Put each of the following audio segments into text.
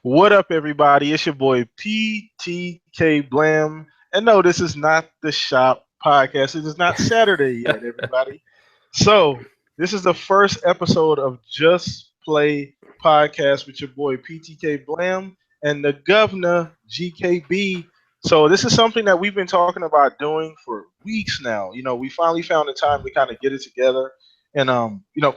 What up, everybody? It's your boy PTK Blam. And no, this is not the shop podcast. It is not Saturday yet, everybody. So, this is the first episode of Just Play podcast with your boy PTK Blam and the governor, GKB. So, this is something that we've been talking about doing for weeks now. We finally found the time to kind of get it together and,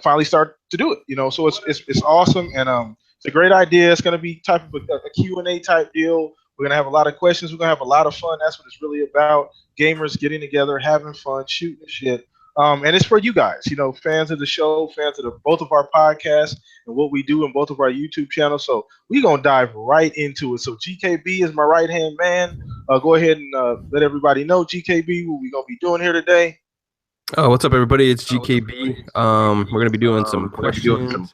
finally start to do it. So it's awesome. And, it's a great idea. It's going to be type of a Q&A type deal. We're going to have a lot of questions. We're going to have a lot of fun. That's what it's really about. Gamers getting together, having fun, shooting shit. And it's for you guys, fans of the show, fans of both of our podcasts and what we do in both of our YouTube channels. So we're going to dive right into it. So GKB is my right-hand man. Go ahead and let everybody know, GKB, what we're going to be doing here today. Oh, what's up, everybody? It's GKB. We're going to be doing some questions,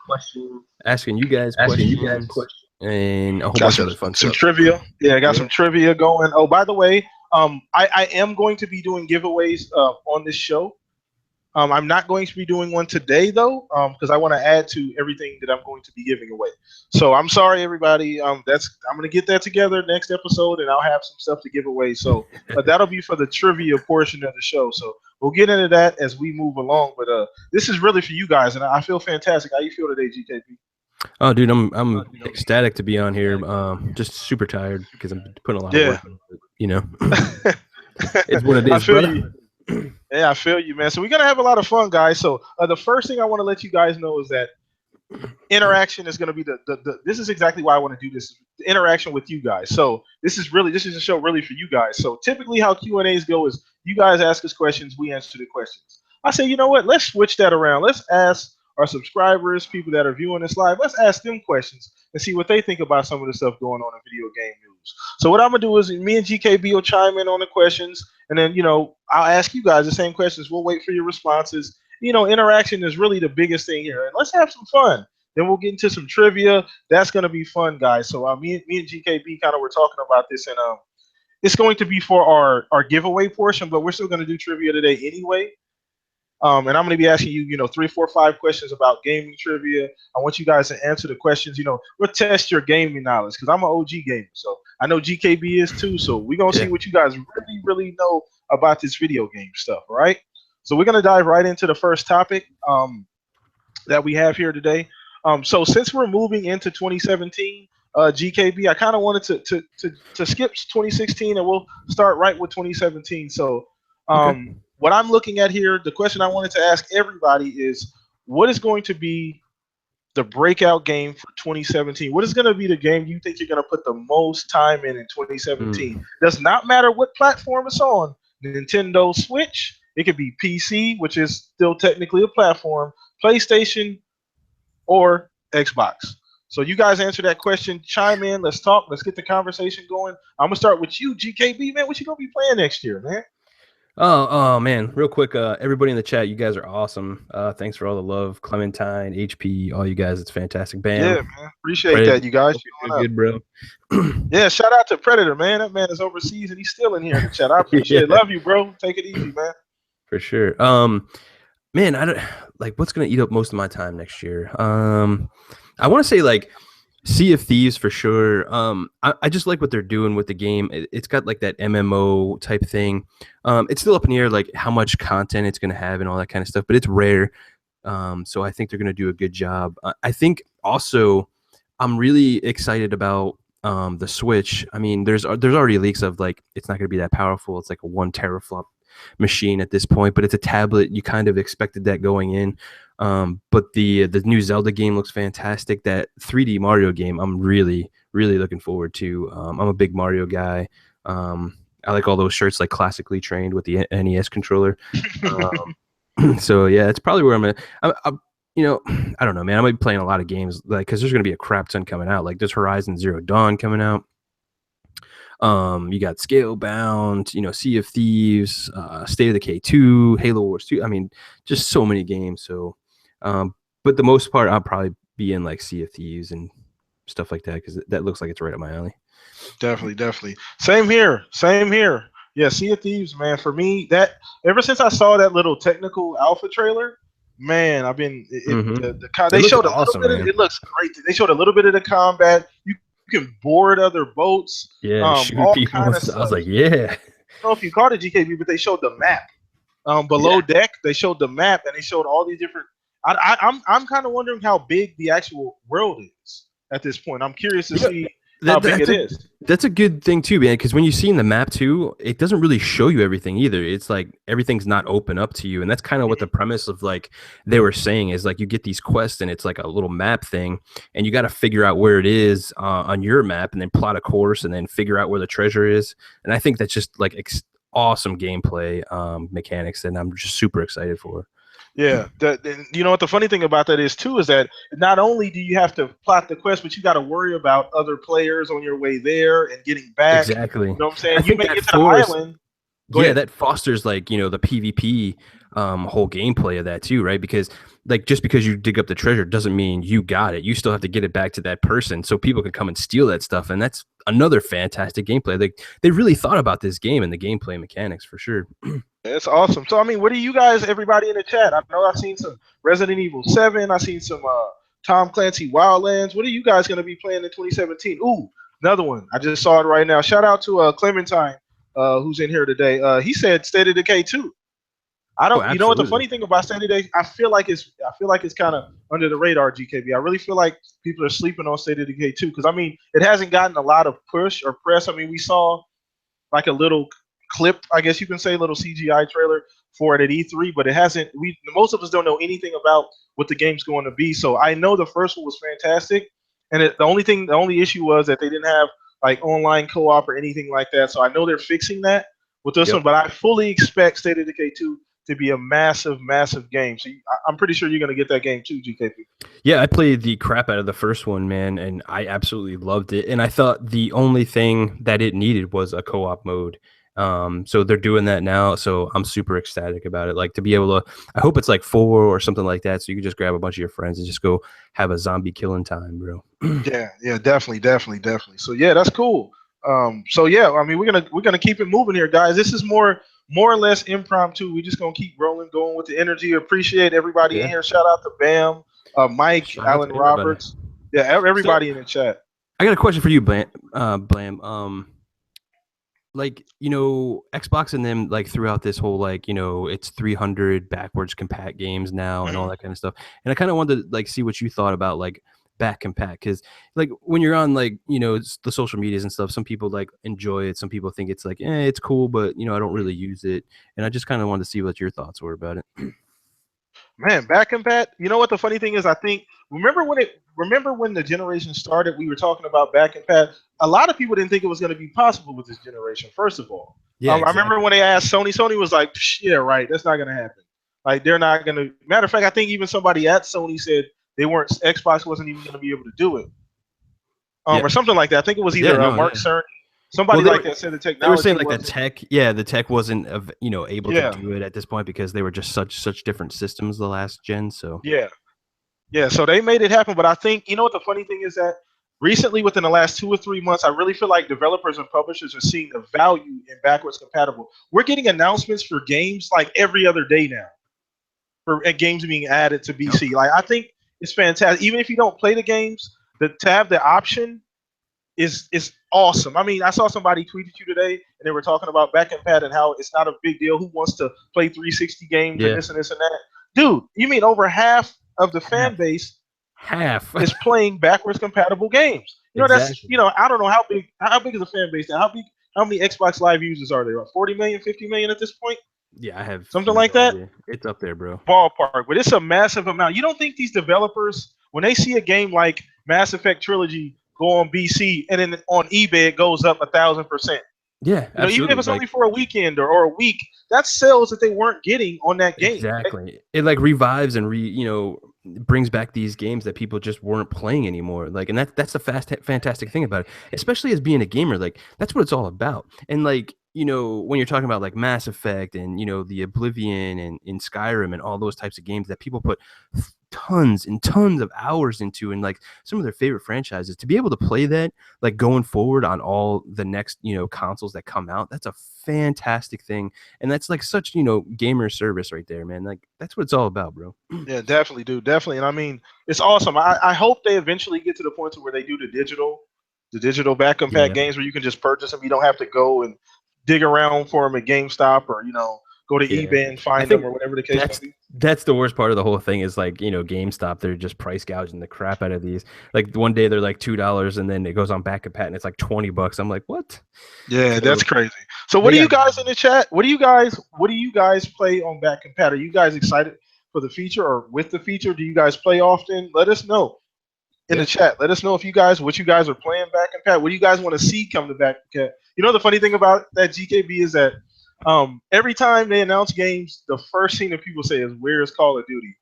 asking you guys questions, and a whole bunch of other fun stuff. Some trivia. Yeah, I got some trivia going. Oh, by the way, I am going to be doing giveaways on this show. I'm not going to be doing one today, though, because I want to add to everything that I'm going to be giving away. So I'm sorry, everybody. I'm going to get that together next episode, and I'll have some stuff to give away. So that'll be for the trivia portion of the show. So we'll get into that as we move along. But this is really for you guys, and I feel fantastic. How you feel today, GKB? Oh, dude, I'm ecstatic to be on here. Just super tired because I'm putting a lot of work in. It's what it is, brother. Yeah, I feel you, man. So we're going to have a lot of fun, guys. So the first thing I want to let you guys know is that interaction is going to be this is exactly why I want to do this, the interaction with you guys. So this is a show really for you guys. So typically how Q&As go is you guys ask us questions, we answer the questions. I say, you know what? Let's switch that around. Let's ask our subscribers, people that are viewing this live, let's ask them questions and see what they think about some of the stuff going on in video game news. So what I'm going to do is me and GKB will chime in on the questions, and then, I'll ask you guys the same questions. We'll wait for your responses. Interaction is really the biggest thing here. And let's have some fun. Then we'll get into some trivia. That's going to be fun, guys. So me and GKB kind of were talking about this, and it's going to be for our giveaway portion, but we're still going to do trivia today anyway. And I'm going to be asking you, 3, 4, 5 questions about gaming trivia. I want you guys to answer the questions. We'll test your gaming knowledge because I'm an OG gamer. So I know GKB is too. So we're going to see what you guys really, really know about this video game stuff. All right. So we're going to dive right into the first topic that we have here today. So since we're moving into 2017, GKB, I kind of wanted to skip 2016 and we'll start right with 2017. So what I'm looking at here, the question I wanted to ask everybody is, what is going to be the breakout game for 2017? What is going to be the game you think you're going to put the most time in 2017? Does not matter what platform it's on. Nintendo Switch, it could be PC, which is still technically a platform, PlayStation, or Xbox. So you guys answer that question, chime in, let's talk, let's get the conversation going. I'm going to start with you, GKB, man. What you going to be playing next year, man? Oh man, real quick, everybody in the chat, you guys are awesome. Thanks for all the love. Clementine, HP, all you guys, it's fantastic. Bam. Yeah, man. Appreciate that, you guys. Good, bro. Yeah, shout out to Predator, man. That man is overseas and he's still in here in the chat. I appreciate it. Love you, bro. Take it easy, man. For sure. Man, I don't what's gonna eat up most of my time next year. I want to say Sea of Thieves for sure. I just like what they're doing with the game. It's got that MMO type thing. It's still up in the air, how much content it's going to have and all that kind of stuff, but it's rare. So I think they're going to do a good job. I think also I'm really excited about the Switch. I mean, there's already leaks of it's not going to be that powerful. It's like a 1 teraflop machine at this point, but it's a tablet. You kind of expected that going in. But the new Zelda game looks fantastic. That 3D Mario game, I'm really, really looking forward to. I'm a big Mario guy. I like all those shirts, classically trained with the NES controller. So yeah, it's probably where I don't know, man. I might be playing a lot of games, because there's gonna be a crap ton coming out. There's Horizon Zero Dawn coming out. You got Scalebound, Sea of Thieves, State of Decay 2, Halo Wars 2. I mean, just so many games. So, but the most part, I'll probably be in Sea of Thieves and stuff like that because that looks like it's right up my alley. Definitely. Same here. Yeah, Sea of Thieves, man. For me, that ever since I saw that little technical alpha trailer, man, I've been. They showed a little bit. It looks great. They showed a little bit of the combat. You can board other boats, Yeah, shoot all people kind and of stuff. I was stuff. like, yeah. I don't know if you caught it, GKB, but they showed the map. Yeah. Below deck, they showed the map and they showed all these different. I'm kind of wondering how big the actual world is at this point. I'm curious to Yeah. see how big it is. That's a good thing too, man. Because when you see in the map too, it doesn't really show you everything either. It's like everything's not open up to you, and that's kind of what the premise of like they were saying is like you get these quests and it's like a little map thing, and you got to figure out where it is on your map, and then plot a course, and then figure out where the treasure is. And I think that's just like awesome gameplay mechanics, and I'm just super excited for. Yeah, you know what the funny thing about that is too is that not only do you have to plot the quest, but you got to worry about other players on your way there and getting back. Exactly. You know what I'm saying? I You think may that get to the island. Go ahead. that fosters like, you know, the PvP whole gameplay of that too, right? Because like just because you dig up the treasure doesn't mean you got it. You still have to get it back to that person so people can come and steal that stuff. And that's another fantastic gameplay. They really thought about this game and the gameplay mechanics for sure. It's awesome. So I mean, what do you guys, everybody in the chat? I know I've seen some Resident Evil 7. I've seen some Tom Clancy Wildlands. What are you guys going to be playing in 2017? Ooh, another one. I just saw it right now. Shout out to Clementine, who's in here today. He said State of Decay 2. I don't. You know what the funny thing about State of Decay? I feel like it's kind of under the radar. GKB. I really feel like people are sleeping on State of Decay 2 because I mean it hasn't gotten a lot of push or press. I mean we saw like a little clip, I guess you can say, a little CGI trailer for it at E3, but it hasn't. Most of us don't know anything about what the game's going to be. So I know the first one was fantastic, and the only issue was that they didn't have like online co-op or anything like that. So I know they're fixing that with this one, but I fully expect State of Decay 2 to be a massive, massive game. So I'm pretty sure you're going to get that game too, GKP. Yeah, I played the crap out of the first one, man, and I absolutely loved it. And I thought the only thing that it needed was a co-op mode. So they're doing that now, so I'm super ecstatic about it. Like to be able to, I hope it's like 4 or something like that, so you can just grab a bunch of your friends and just go have a zombie killing time, bro. yeah, definitely. So yeah, that's cool. So yeah, I mean we're gonna keep it moving here, guys. This is more or less impromptu. We're just gonna keep rolling, going with the energy. Appreciate everybody in here. Shout out to BAM, Mike, Shout Alan Roberts. Yeah, everybody in the chat. I got a question for you, Blam. Like, you know, Xbox and them like throughout this whole like, you know, it's 300 backwards compat games now and all that kind of stuff. And I kind of wanted to like see what you thought about like back compat, because like when you're on like, you know, the social medias and stuff, some people like enjoy it, some people think it's like it's cool, but you know, I don't really use it. And I just kind of wanted to see what your thoughts were about it. Man, back compat. You know what the funny thing is? I think remember when the generation started, we were talking about back compat. A lot of people didn't think it was going to be possible with this generation. First of all, yeah, exactly. I remember when they asked Sony. Sony was like, "Yeah, right. That's not going to happen. Like, they're not going to." Matter of fact, I think even somebody at Sony said Xbox wasn't even going to be able to do it, or something like that. I think it was either Mark Cerny. Somebody like that said the technology. They were saying like the tech wasn't able to do it at this point because they were just such different systems the last gen. So yeah. So they made it happen. But I think you know what the funny thing is that recently, within the last 2 or 3 months, I really feel like developers and publishers are seeing the value in backwards compatible. We're getting announcements for games like every other day now, for games being added to BC. Like I think it's fantastic. Even if you don't play the games, to have the option is awesome. I mean, I saw somebody tweeted you today, and they were talking about back compat and how it's not a big deal. Who wants to play 360 games and this and that? Dude, you mean over half of the fan base is playing backwards compatible games? You know, that's I don't know how big is the fan base now. How many Xbox Live users are there? 40 million, 50 million at this point? Yeah, I have something like that. It's up there, bro. Ballpark, but it's a massive amount. You don't think these developers, when they see a game like Mass Effect Trilogy go on BC and then on eBay it goes up 1,000%? Yeah, you know, even if it's only for a weekend or a week, that's sales that they weren't getting on that game. Exactly. It like revives and brings back these games that people just weren't playing anymore. Like, and that's the fantastic thing about it, especially as being a gamer. Like, that's what it's all about. And like, you know, when you're talking about like Mass Effect and, you know, the Oblivion and in Skyrim and all those types of games that people put tons and tons of hours into and like some of their favorite franchises, to be able to play that like going forward on all the next, you know, consoles that come out, that's a fantastic thing. And that's like such, you know, gamer service right there, man. Like that's what it's all about, bro. Yeah, definitely, dude. Definitely. And I mean, it's awesome. I hope they eventually get to the point to where they do the digital the digital back compat games where you can just purchase them. You don't have to go and dig around for them at GameStop or go to eBay and find them or whatever the case may be. That's the worst part of the whole thing is like, GameStop, they're just price gouging the crap out of these. Like one day they're like $2 and then it goes on back compat and it's like $20. I'm like, what? Yeah, that's crazy. So what do you guys in the chat? What do you guys play on back compat? Are you guys excited for the feature or with the feature? Do you guys play often? Let us know in the chat. Let us know what you guys are playing back compat. What do you guys want to see come to back compat? The funny thing about that GKB is that every time they announce games, the first thing that people say is, "Where is Call of Duty?"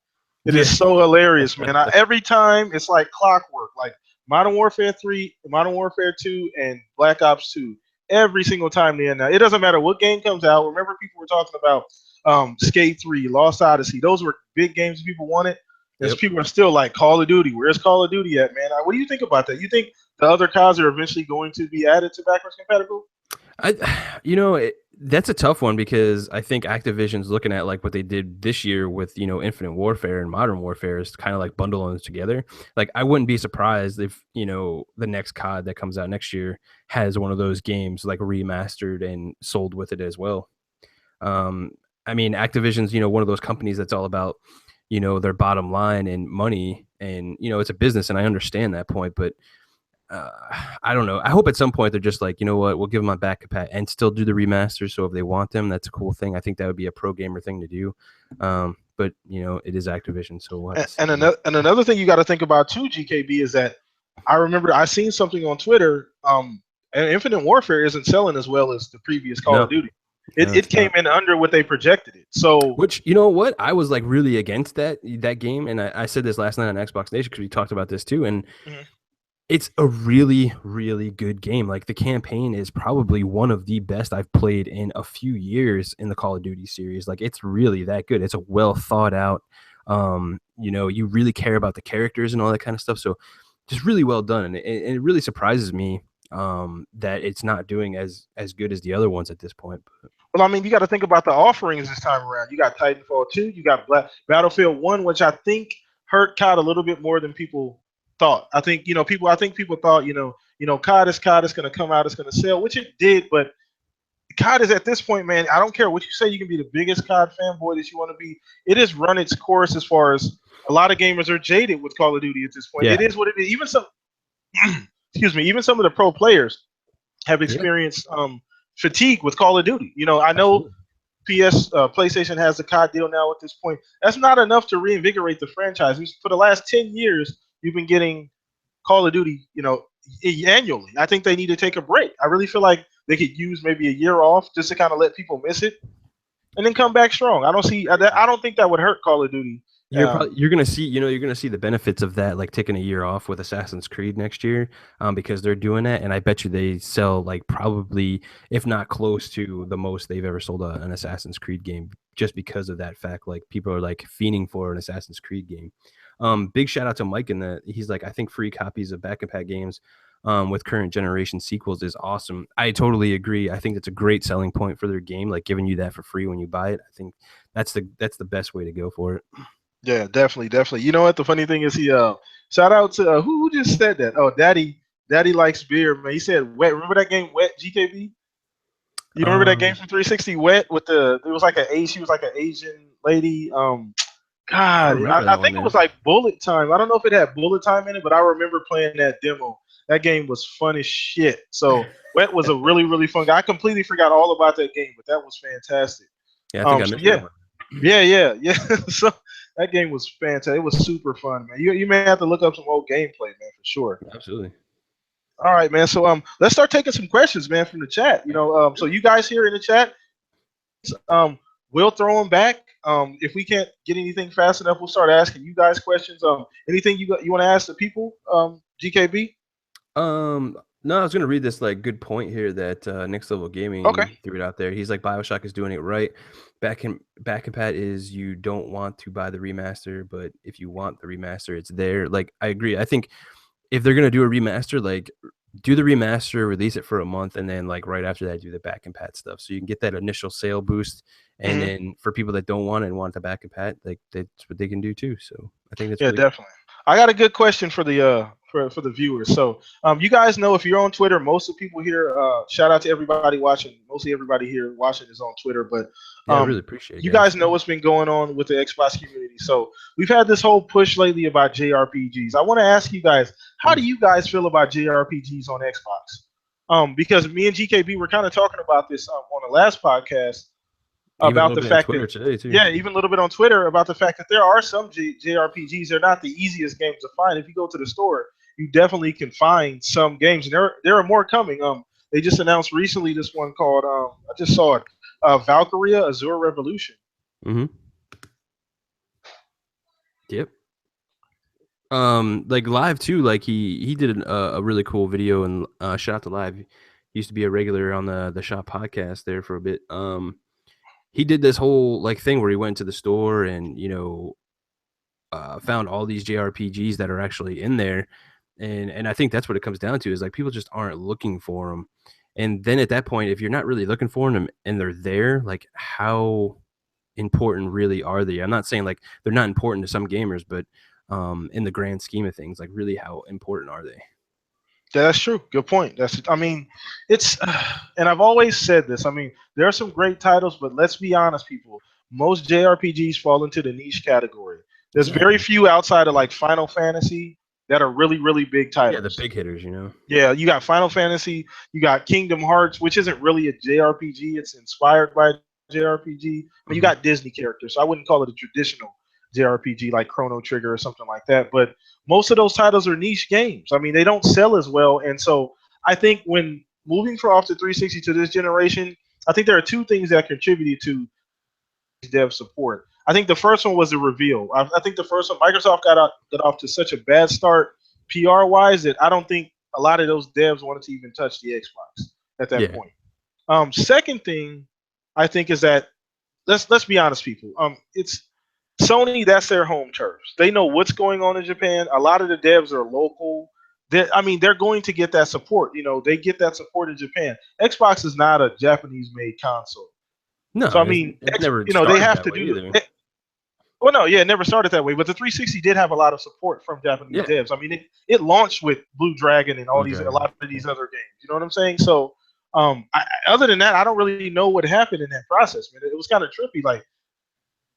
It is so hilarious, man. Every time it's like clockwork. Like Modern Warfare 3, Modern Warfare 2, and Black Ops 2. Every single time they announce, it doesn't matter what game comes out. Remember, people were talking about Skate 3, Lost Odyssey. Those were big games people wanted. As people are still like, Call of Duty. Where's Call of Duty at, man? What do you think about that? You think the other CODs are eventually going to be added to backwards compatible? That's a tough one because I think Activision's looking at like what they did this year with, Infinite Warfare and Modern Warfare is kind of like bundling those together. Like I wouldn't be surprised if, the next COD that comes out next year has one of those games like remastered and sold with it as well. I mean, Activision's, one of those companies that's all about, their bottom line and money and, it's a business and I understand that point, but I don't know. I hope at some point they're just like, you know what, we'll give them a back compat and still do the remasters. So if they want them, that's a cool thing. I think that would be a pro gamer thing to do. But it is Activision, so we'll another thing you got to think about too, GKB, is that I remember I seen something on Twitter. And Infinite Warfare isn't selling as well as the previous Call of Duty. It came in under what they projected it. So, which what I was like really against that game, and I said this last night on Xbox Nation because we talked about this too, and. Mm-hmm. It's a really, really good game. Like the campaign is probably one of the best I've played in a few years in the Call of Duty series. Like it's really that good. It's a well thought out, you really care about the characters and all that kind of stuff. So just really well done. And it really surprises me that it's not doing as good as the other ones at this point. Well, I mean, you got to think about the offerings this time around. You got Titanfall 2, you got Battlefield 1, which I think hurt COD a little bit more than people thought. I think people thought COD is going to come out, it's going to sell, which it did, but COD is at this point, man, I don't care what you say, you can be the biggest COD fanboy that you want to be. It has run its course as far as a lot of gamers are jaded with Call of Duty at this point. It is what it is. Even some even some of the pro players have experienced fatigue with Call of Duty. I know PlayStation has the COD deal now at this point. That's not enough to reinvigorate the franchise. For the last 10 years, you've been getting Call of Duty, annually. I think they need to take a break. I really feel like they could use maybe a year off just to kind of let people miss it and then come back strong. I don't think that would hurt Call of Duty. You're gonna see, you're gonna see the benefits of that, like taking a year off with Assassin's Creed next year, because they're doing that, and I bet you they sell like probably, if not close to the most they've ever sold an Assassin's Creed game, just because of that fact. Like people are like fiending for an Assassin's Creed game. Big shout out to Mike in that he's like, I think free copies of back compat games with current generation sequels is awesome. I totally agree. I think that's a great selling point for their game, like giving you that for free when you buy it. I think that's the best way to go for it. Yeah, definitely. You know what? The funny thing is, shout out to who just said that? Oh, Daddy likes beer, man. He said Wet. Remember that game, Wet, GKB? You remember that game from 360, Wet, with she was like an Asian lady. God, I think it was like Bullet Time. I don't know if it had Bullet Time in it, but I remember playing that demo. That game was fun as shit. So Wet was a really, really fun game. I completely forgot all about that game, but that was fantastic. Yeah, I think I missed that one. Yeah. So that game was fantastic. It was super fun, man. You may have to look up some old gameplay, man, for sure. Absolutely. All right, man. So let's start taking some questions, man, from the chat. So you guys here in the chat, we'll throw them back. If we can't get anything fast enough, we'll start asking you guys questions. Anything you want to ask the people, GKB? No, I was gonna read this like good point here that Next Level Gaming threw it out there. He's like, BioShock is doing it right. Back compat is you don't want to buy the remaster, but if you want the remaster, it's there. Like I agree. I think if they're gonna do a remaster, like do the remaster, release it for a month, and then like right after that, do the back compat stuff, so you can get that initial sale boost. And then for people that don't want it and want the back compat, like that's what they can do too. So I think that's definitely. I got a good question for the for the viewers. So you guys know if you're on Twitter, most of the people here. Shout out to everybody watching. Mostly everybody here watching is on Twitter, but Yeah, I really um, appreciate it, you guys. guys know what's been going on with the Xbox community. So we've had this whole push lately about JRPGs. I want to ask you guys, how do Mm. you guys feel about JRPGs on Xbox? Because me and GKB were kind of talking about this on the last podcast Even a about little the bit on fact that Twitter today too. yeah, even a little bit on Twitter about the fact that there are some JRPGs. They're not the easiest games to find. If you go to the store, you definitely can find some games, and there are more coming. They just announced recently this one called I just saw it, Valkyria Azure Revolution. Mm-hmm. Yep. Like Live too. Like he did a really cool video, and shout out to Live. He used to be a regular on the Shop podcast there for a bit. He did this whole like thing where he went to the store and found all these JRPGs that are actually in there, and I think that's what it comes down to is like people just aren't looking for them, and then at that point, if you're not really looking for them and they're there, like how important really are they? I'm not saying like they're not important to some gamers, but in the grand scheme of things, like really how important are they? Yeah, that's true. Good point. I mean, it's, and I've always said this. I mean, there are some great titles, but let's be honest, people. Most JRPGs fall into the niche category. There's very Exactly. few outside of like Final Fantasy that are really, really big Yeah, the titles. big hitters, you know. Yeah, you got Final Fantasy, you got Kingdom Hearts, which isn't really a JRPG. It's inspired by a JRPG. I mean, you got Hmm. Disney characters, so I wouldn't call it a traditional JRPG like Chrono Trigger or something like that. But most of those titles are niche games. I mean, they don't sell as well, and so I think when moving from off the 360 to this generation, I think there are two things that contributed to dev support. I think the first one was the reveal. I think the first one, Microsoft got off to such a bad start PR wise that I don't think a lot of those devs wanted to even touch the Xbox at that Yeah, point. Second thing, I think is that let's be honest, people. It's Sony. That's their home turf. They know what's going on in Japan. A lot of the devs are local. I mean, they're going to get that support. You know, they get that support in Japan. Xbox is not a Japanese-made console. no, So I mean, it never they started have that to way do either. well, no, yeah, it never started that way. But the 360 did have a lot of support from Japanese Yeah, devs. I mean, it launched with Blue Dragon and all Blue these a Dragon. lot of these other games. You know what I'm saying? So, other than that, I don't really know what happened in that process, man. It was kind of trippy. Like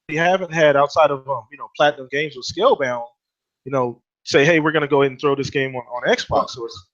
we haven't had outside of Platinum Games with Scalebound, say, hey, we're gonna go ahead and throw this game on Xbox. Well, So it's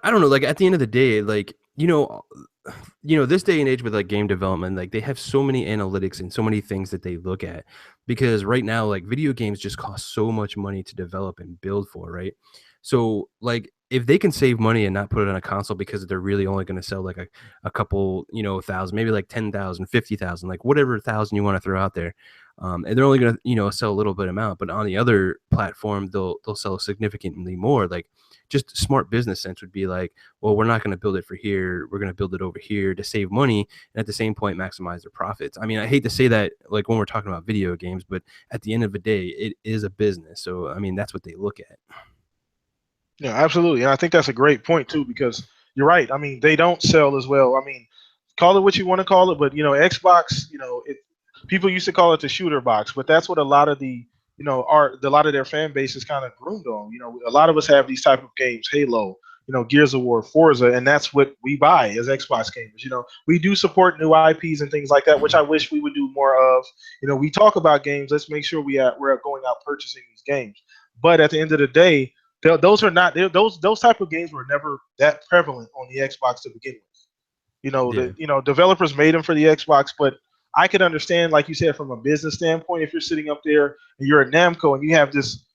I don't know. Like at the end of the day, like this day and age with like game development, like they have so many analytics and so many things that they look at because right now, like video games just cost so much money to develop and build for, right? So like if they can save money and not put it on a console because they're really only going to sell like a couple, thousand, maybe like 10,000, 50,000, like whatever thousand you want to throw out there. And they're only going to, sell a little bit amount, but on the other platform, they'll sell significantly more. Like just smart business sense would be like, well, we're not going to build it for here. We're going to build it over here to save money and at the same point maximize their profits. I mean, I hate to say that like when we're talking about video games, but at the end of the day, it is a business. So, I mean, that's what they look at. Yeah, absolutely, and I think that's a great point too because you're right. I mean, they don't sell as well. I mean, call it what you want to call it, but Xbox, people used to call it the shooter box, but that's what a lot of a lot of their fan base is kind of groomed on. A lot of us have these type of games, Halo, Gears of War, Forza, and that's what we buy as Xbox gamers. We do support new IPs and things like that, which I wish we would do more of. We talk about games. Let's make sure we're going out purchasing these games. But at the end of the day, those are not those type of games were never that prevalent on the Xbox to begin with. Yeah. Developers made them for the Xbox, but I could understand, like you said, from a business standpoint, if you're sitting up there and you're at Namco and you have this,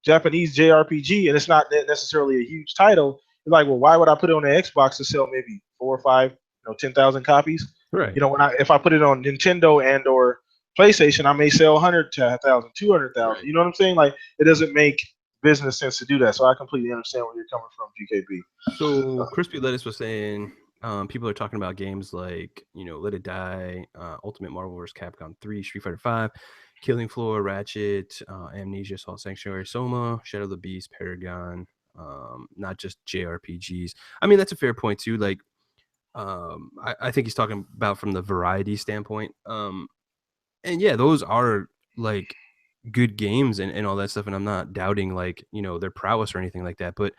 Japanese JRPG and it's not necessarily a huge title, you're like, well, why would I put it on the Xbox to sell maybe 4 or 5, 10,000 copies? Right. If I put it on Nintendo and or PlayStation, I may sell 100,000, 200,000. Right. You know what I'm saying? Like it doesn't make business sense to do that. So I completely understand where you're coming from, GKB. So Crispy Lettuce was saying people are talking about games like, Let It Die, Ultimate Marvel vs. Capcom 3, Street Fighter 5, Killing Floor, Ratchet, Amnesia, Salt Sanctuary, Soma, Shadow of the Beast, Paragon, not just JRPGs. I mean, that's a fair point too. Like, I think he's talking about from the variety standpoint. And yeah, those are like good games and all that stuff, and I'm not doubting like, you know, their prowess or anything like that. But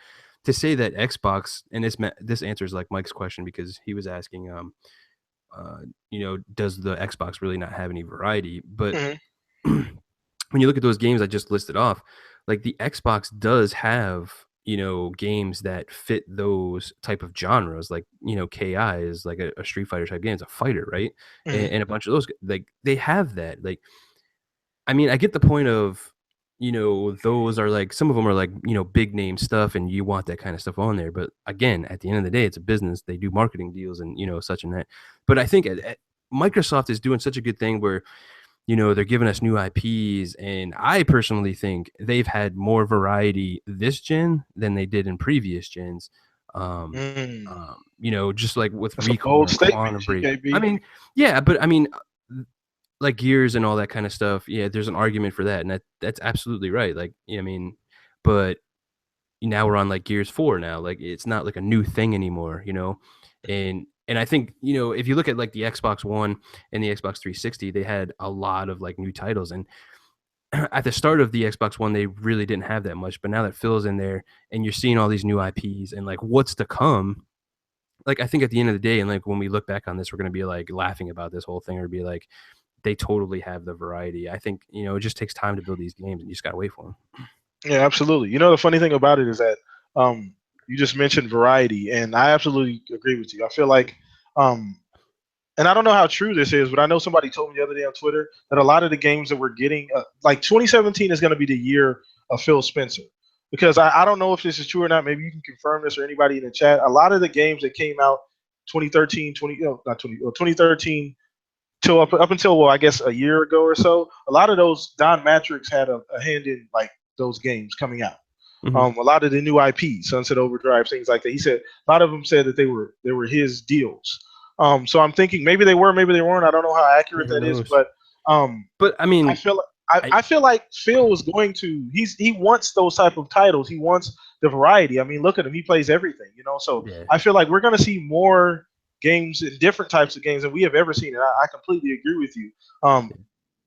to say that Xbox, and this answers like Mike's question, because he was asking, you know, does the Xbox really not have any variety? But Hmm. when you look at those games I just listed off, like the Xbox does have, you know, games that fit those type of genres. Like, you know, KI is like a Street Fighter type game. It's a fighter, right? Hmm. And a bunch of those, like they have that. Like, I mean, I get the point of, you know, those are like, some of them are like, you know, big name stuff, and you want that kind of stuff on there. But again, at the end of the day, it's a business. They do marketing deals and, you know, such and that. But I think Microsoft is doing such a good thing where, you know, they're giving us new IPs, and I personally think they've had more variety this gen than they did in previous gens. Um, Mm. you know, just like with That's a Recall bold and statement, Quantum Break. I GKB. mean, yeah, but I mean, like Gears and all that kind of stuff. Yeah, there's an argument for that, and that's absolutely right. Like, yeah, I mean, but now we're on like Gears 4 now. Like, it's not like a new thing anymore, you know? And I think, you know, if you look at like the Xbox One and the Xbox 360, they had a lot of like new titles. And at the start of the Xbox One, they really didn't have that much. But now that Phil's in there and you're seeing all these new IPs and like what's to come, like I think at the end of the day, and like when we look back on this, we're gonna be like laughing about this whole thing, or be like, they totally have the variety. I think, you know, it just takes time to build these games, and you just gotta wait for them. Yeah, absolutely. You know, the funny thing about it is that you just mentioned variety, and I absolutely agree with you. I feel like, um, and I don't know how true this is, but I know somebody told me the other day on Twitter that a lot of the games that we're getting, like 2017, is going to be the year of Phil Spencer. Because I don't know if this is true or not. Maybe you can confirm this, or anybody in the chat. A lot of the games that came out 2013, 20, not 20, 2013 till up until, well, I guess a year ago or so, a lot of those Don Matrix had a hand in like those games coming out. Hmm. A lot of the new IPs, Sunset Overdrive, things like that. He said a lot of them said that they were his deals. So I'm thinking maybe they were, maybe they weren't. I don't know how accurate Who that is, knows? but um, But I I mean, feel I I feel like Phil is going to he wants those type of titles. He wants the variety. I mean, look at him. He plays everything, you know. So yeah, I feel like we're going to see more games and different types of games than we have ever seen. And I completely agree with you. Um,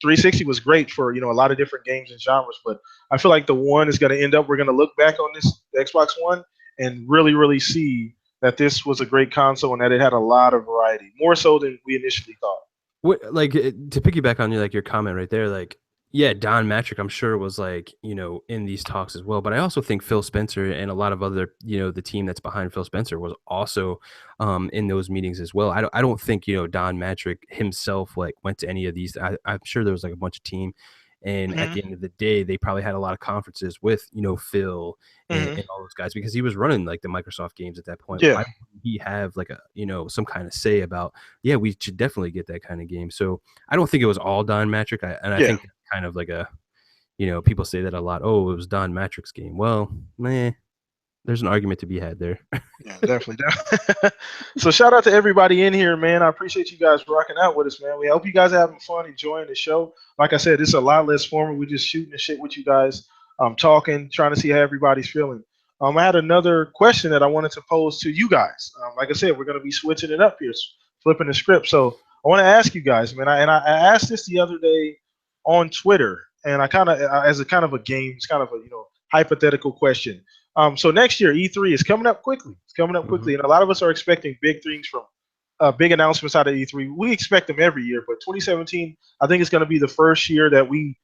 360 was great for a lot of different games and genres, but I feel like the one is going to end up. We're going to look back on this Xbox One and really, really see that this was a great console and that it had a lot of variety, more so than we initially thought. what, like, to piggyback on your comment right there, like, yeah, Don Matrick, I'm sure, was like, you know, in these talks as well. But I also think Phil Spencer and a lot of other, you know, the team that's behind Phil Spencer was also in those meetings as well. I don't think, you know, Don Matrick himself like went to any of these. I'm sure there was like a bunch of team, and at Hmm. the end of the day, they probably had a lot of conferences with, you know, Phil Hmm. and all those guys, because he was running like the Microsoft games at that point. Why Yeah, would he have like a, you know, some kind of say about, yeah, we should definitely get that kind of game. So I don't think it was all Don Matrick. And I yeah. think that's kind of like a, you know, people say that a lot. Oh, it was Don Matrick's game. Well, there's an argument to be had there. Yeah, definitely. So shout out to everybody in here, man. I appreciate you guys rocking out with us, man. We hope you guys are having fun, enjoying the show. Like I said, it's a lot less formal. We're just shooting the shit with you guys, talking, trying to see how everybody's feeling. I had another question that I wanted to pose to you guys. Like I said, we're going to be switching it up here, flipping the script. So I want to ask you guys, man. I asked this the other day on Twitter, and I kind of, as a kind of a game, it's kind of a hypothetical question. So next year, E3 is coming up quickly. It's coming up Mhm. quickly, and a lot of us are expecting big things from big announcements out of E3. We expect them every year, but 2017, I think it's going to be the first year that we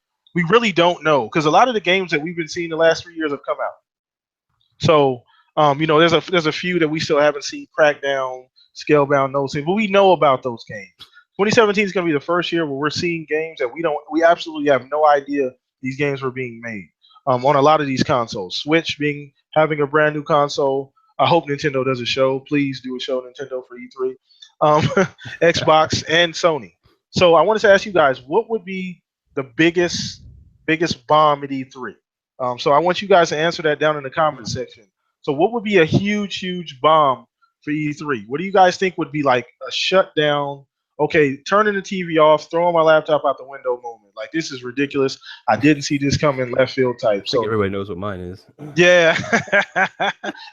really don't know, because a lot of the games that we've been seeing the last 3 years have come out. So there's a few that we still haven't seen: Crackdown, Scalebound, No Save, but we know about those games. 2017 is going to be the first year where we're seeing games that we absolutely have no idea these games were being made on a lot of these consoles. Switch having a brand new console. I hope Nintendo does a show. Please do a show, Nintendo, for E3. Um, Xbox and Sony. So I wanted to ask you guys, what would be the biggest bomb at E3? So I want you guys to answer that down in the comments section. So what would be a huge, huge bomb for E3? What do you guys think would be like a shutdown okay, turning the TV off, throwing my laptop out the window moment. Like, this is ridiculous. I didn't see this coming, left field type. I think So everybody knows what mine is. yeah.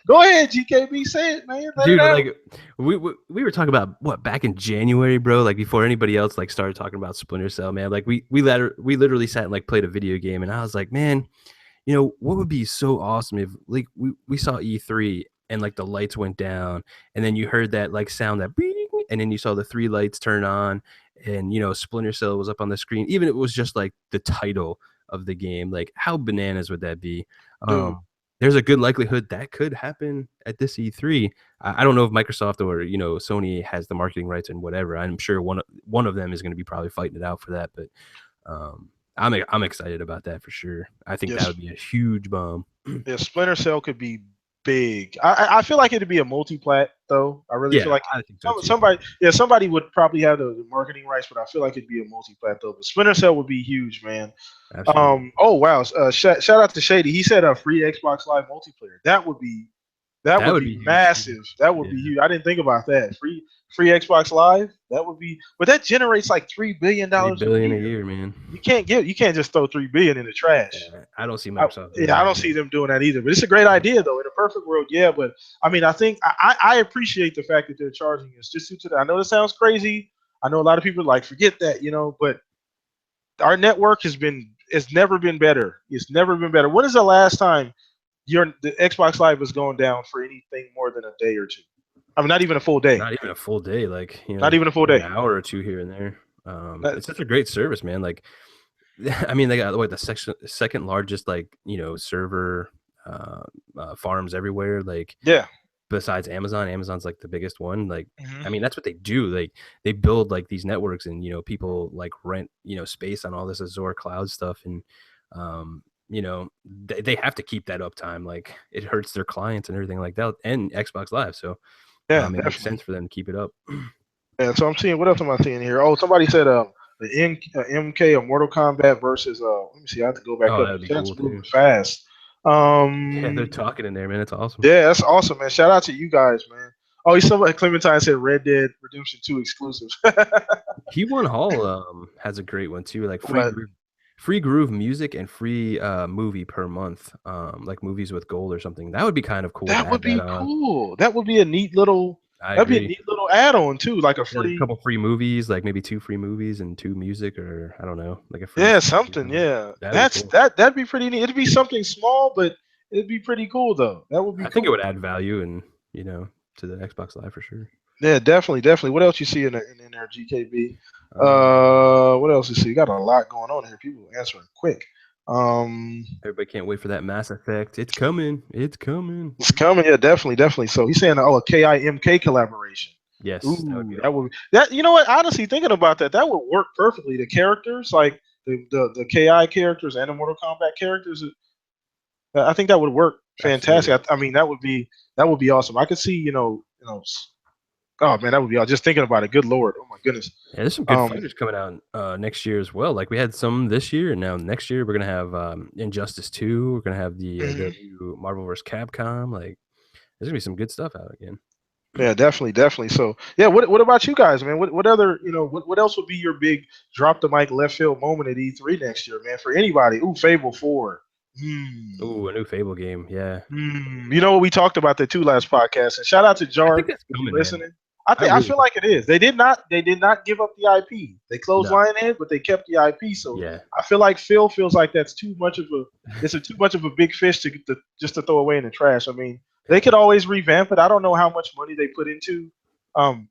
Go ahead, GKB, say it, man. Let it Dude, out. like we were talking about what back in January, bro. Like before anybody else like started talking about Splinter Cell, man. Like we literally sat and like played a video game, and I was like, man, you know what would be so awesome if like we saw E3 and like the lights went down, and then you heard that like sound that bing, and then you saw the 3 lights turn on, and you know Splinter Cell was up on the screen. Even if it was just like the title of the game, like how bananas would that be? Dude. There's a good likelihood that could happen at this E3. I don't know if Microsoft or Sony has the marketing rights and whatever. I'm sure one of them is going to be probably fighting it out for that. But I'm excited about that for sure. I think that would be a huge bomb. Yeah, Splinter Cell could be big. I feel like it'd be a multi-plat though. I really feel like I think so somebody would probably have the marketing rights, but I feel like it'd be a multi-plat though. But Splinter Cell would be huge, man. Absolutely. Oh wow. Shout out to Shady. He said a free Xbox Live multiplayer. That would be massive. That would be huge. I didn't think about that. Free Xbox Live. That would be, but that generates like $3 billion. $3 billion a year, man. You can't just throw $3 billion in the trash. Yeah, I don't see Microsoft. I don't see them doing that either. But it's a great idea, though. In a perfect world, yeah. But I mean, I think I appreciate the fact that they're charging us just due to that. I know this sounds crazy. I know a lot of people are like, forget that, but our network it's never been better. It's never been better. When is the last time the Xbox Live was going down for anything more than a day or two? I mean, not even a full day. Not even a full day. Like not even a full day. An hour or two here and there. It's such a great service, man. Like, I mean, they got the second largest server farms everywhere. Like, yeah. Besides Amazon, Amazon's like the biggest one. Like, I mean, that's what they do. Like, they build like these networks, and people like rent space on all this Azure cloud stuff, and they have to keep that uptime. Like, it hurts their clients and everything like that, and Xbox Live. So it makes sense for them to keep it up. Yeah, so I'm seeing, what else am I seeing here? Oh, somebody said the MK of Mortal Kombat versus let me see, I have to go back up. That's cool, moving fast. Yeah, they're talking in there, man. It's awesome. Yeah, that's awesome, man. Shout out to you guys, man. Oh, somebody Clementine said Red Dead Redemption 2 exclusive. He1 Hall has a great one too, like free groove music and free movie per month, like movies with gold or something. That would be kind of cool. That would be cool. That would be a neat little. That'd be a neat little add-on too, like a couple free movies, like maybe 2 free movies and 2 music, or I don't know, like a something. Yeah, that'd be pretty neat. It'd be something small, but it'd be pretty cool though. That would be. I think it would add value and to the Xbox Live for sure. Yeah, definitely. What else you see in there, GKB? What else you see? You got a lot going on here. People answering quick. Everybody can't wait for that Mass Effect. It's coming. Yeah, definitely. So he's saying a KIMK collaboration. Yes. Ooh, that you know what, honestly, thinking about that would work perfectly. The characters, like the KI characters and the Mortal Kombat characters, I think that would work fantastic. I mean, that would be awesome. I could see, oh man, that would be, just thinking about it. Good Lord. Oh my goodness. Yeah, there's some good fighters coming out next year as well. Like, we had some this year, and now next year we're gonna have Injustice 2. We're gonna have the new Marvel vs. Capcom. Like, there's gonna be some good stuff out again. Yeah, definitely. So yeah, what about you guys, man? What other, what else would be your big drop the mic left field moment at E3 next year, man? For anybody. Ooh, Fable 4. Ooh, a new Fable game. Yeah. You know what, we talked about that too last podcast. And shout out to Jar if you're listening. Man. I feel like it is. They did not give up the IP. They closed Lionhead, but they kept the IP. So yeah. I feel like Phil feels like that's too much of a big fish to just to throw away in the trash. I mean, they could always revamp it. I don't know how much money they put into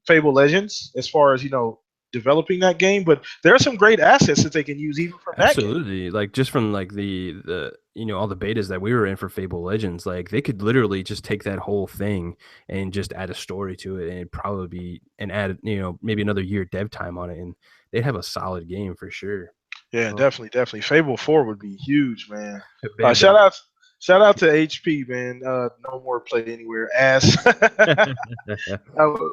Fable Legends as far as developing that game, but there are some great assets that they can use even from that game. Absolutely, like just from like the all the betas that we were in for Fable Legends, like they could literally just take that whole thing and just add a story to it, and it'd probably be add maybe another year dev time on it, and they'd have a solid game for sure. Yeah, definitely. Fable 4 would be huge, man. Shout out to HP, man. No more play anywhere. Ass.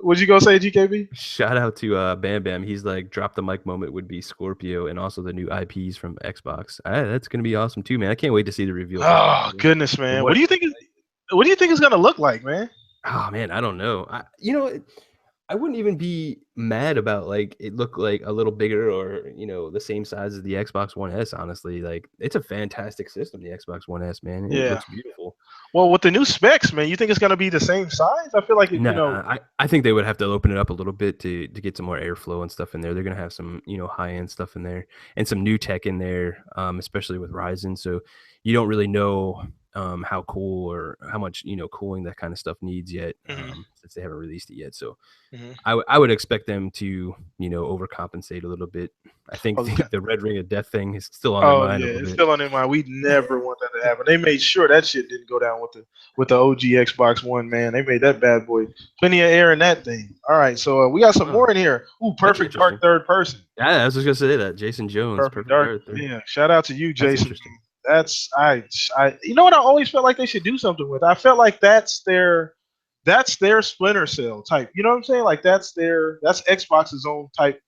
What'd you go say, GKB? Shout out to Bam Bam. He's like, drop the mic moment would be Scorpio, and also the new IPs from Xbox. That's gonna be awesome too, man. I can't wait to see the reveal. Oh goodness, man. What do you think it's gonna look like, man? Oh man, I don't know. I wouldn't even be mad about like it look like a little bigger or the same size as the Xbox One S. Honestly, like it's a fantastic system, the Xbox One S, man. It Yeah. looks beautiful. Well, with the new specs, man, you think it's going to be the same size? I feel like Nah, I think they would have to open it up a little bit to get some more airflow and stuff in there. They're gonna have some high end stuff in there and some new tech in there, especially with Ryzen. So you don't really know how cool or how much cooling that kind of stuff needs yet, since they haven't released it yet. So Mhm. I would expect them to overcompensate a little bit. I think Oh, the Red Ring of Death thing is still on their oh, mind a yeah, little it's bit. still on their mind. We never want that to happen. They made sure that shit didn't go down with the OG Xbox One, man. They made that bad boy plenty of air in that thing. All right, so we got some Oh, more in here. Ooh, that's perfect dark interesting. third person. Yeah, I was just gonna say that Jason Jones, Perfect perfect dark. guard there. Yeah, shout out to you, That's Jason. interesting. That's you know what I always felt like they should do something with. I felt like that's their Splinter Cell type. You know what I'm saying? Like that's Xbox's own type.